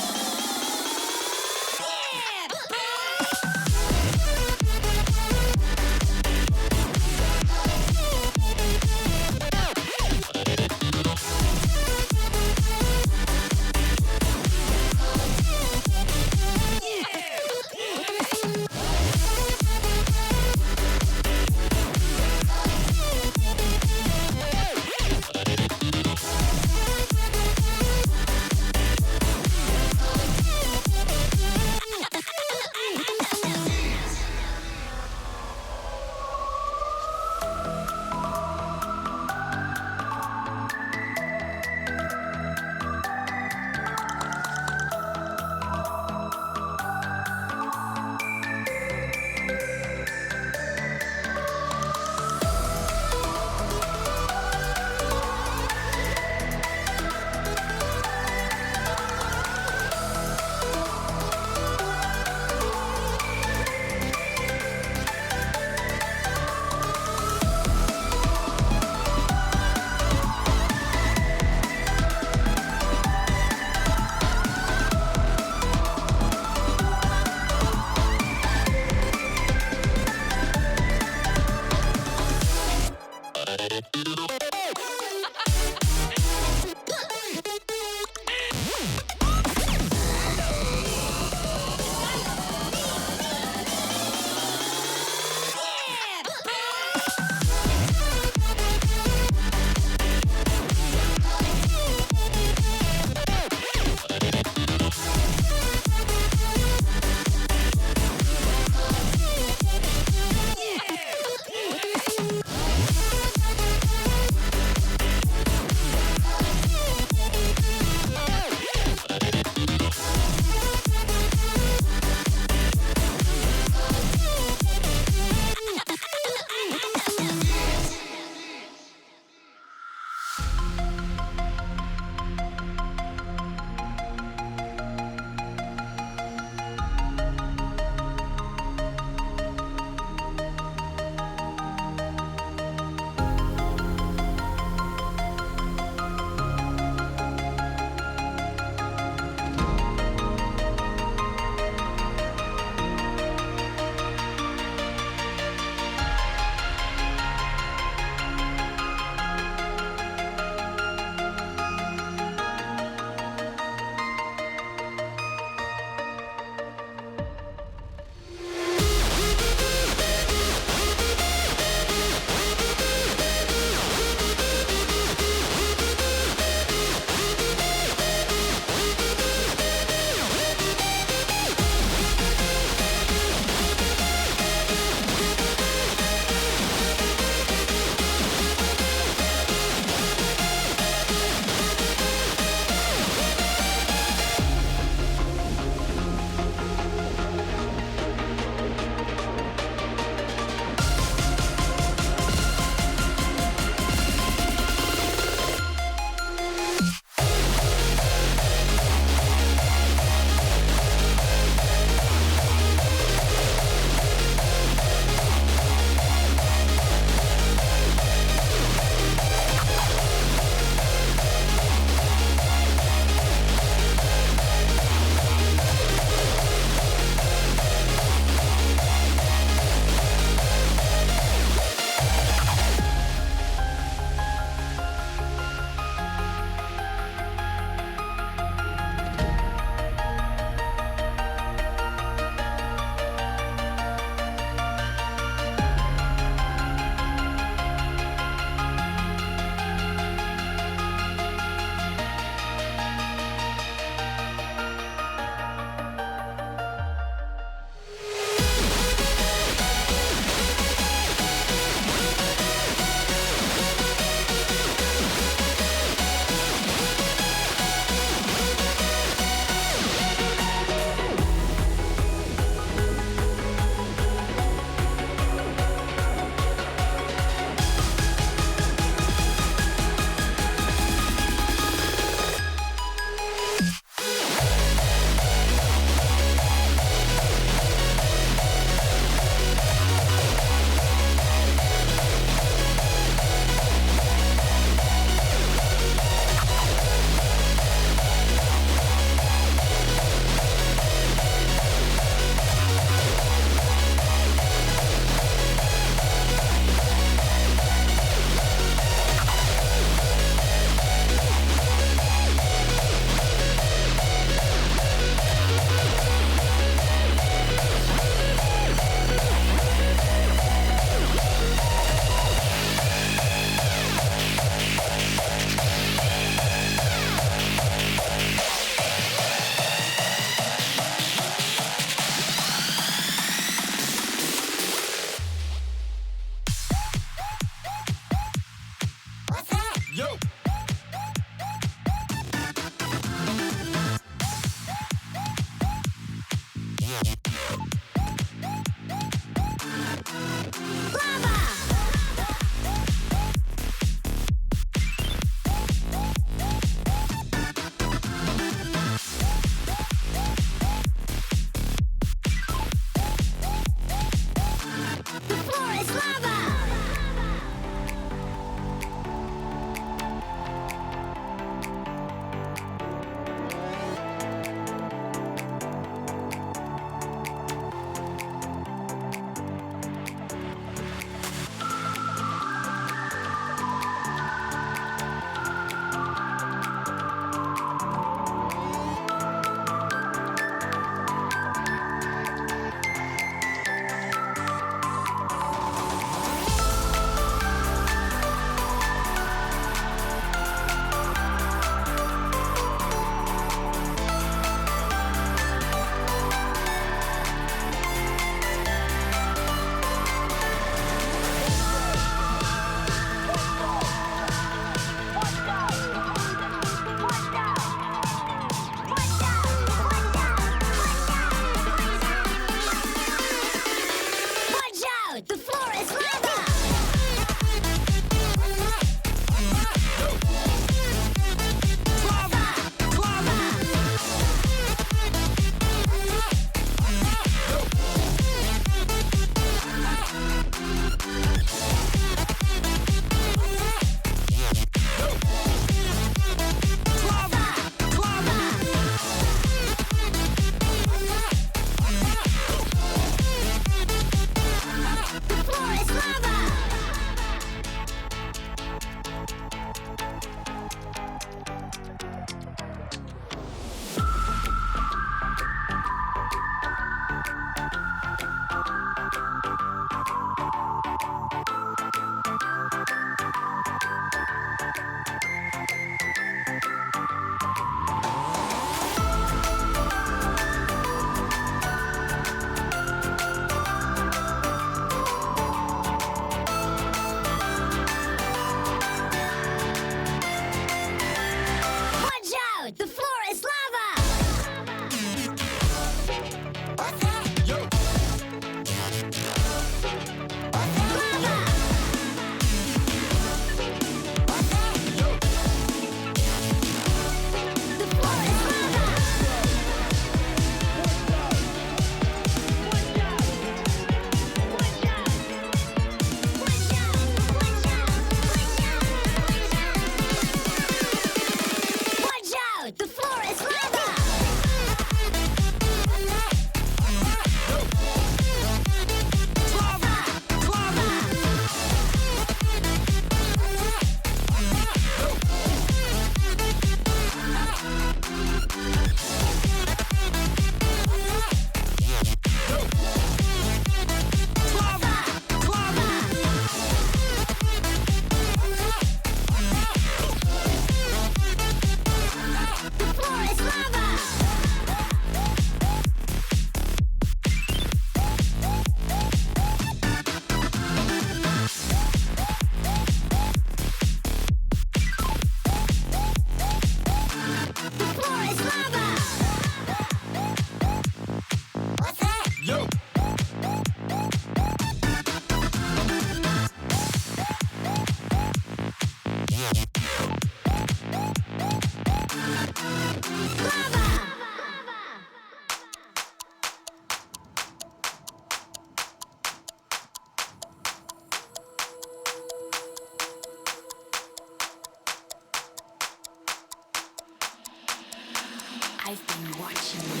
I've been watching you.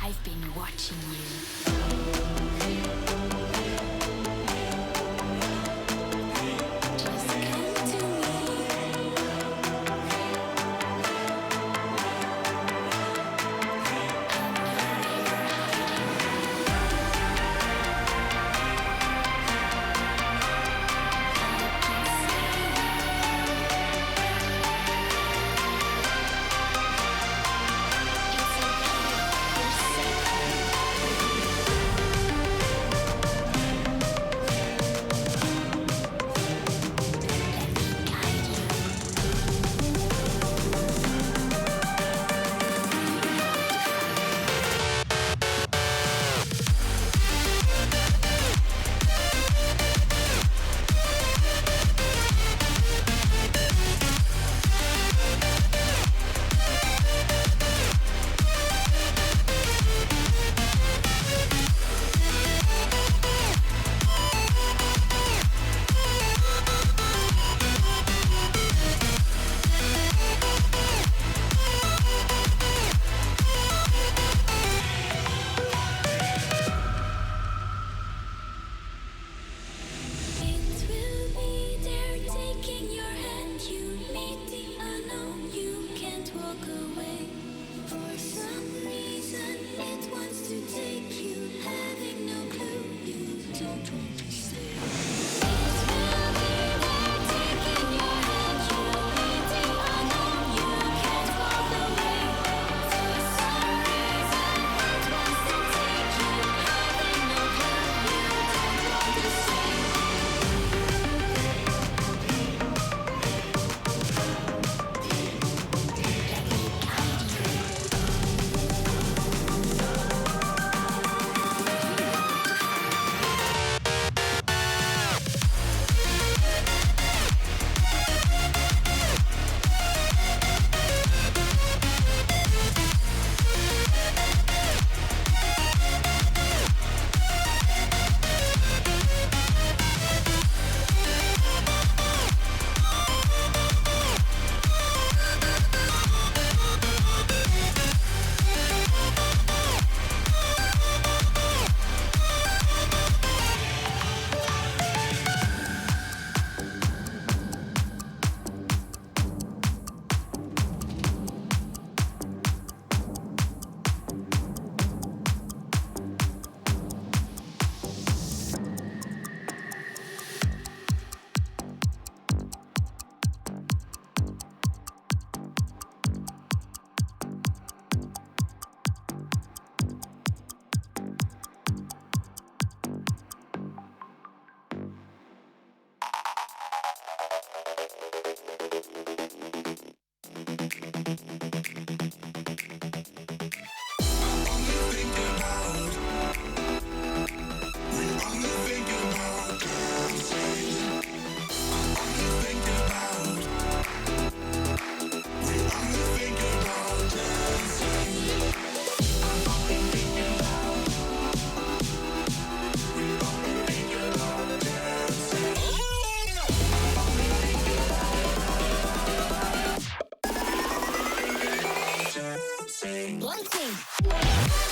I've been watching you. Just come to me. One thing.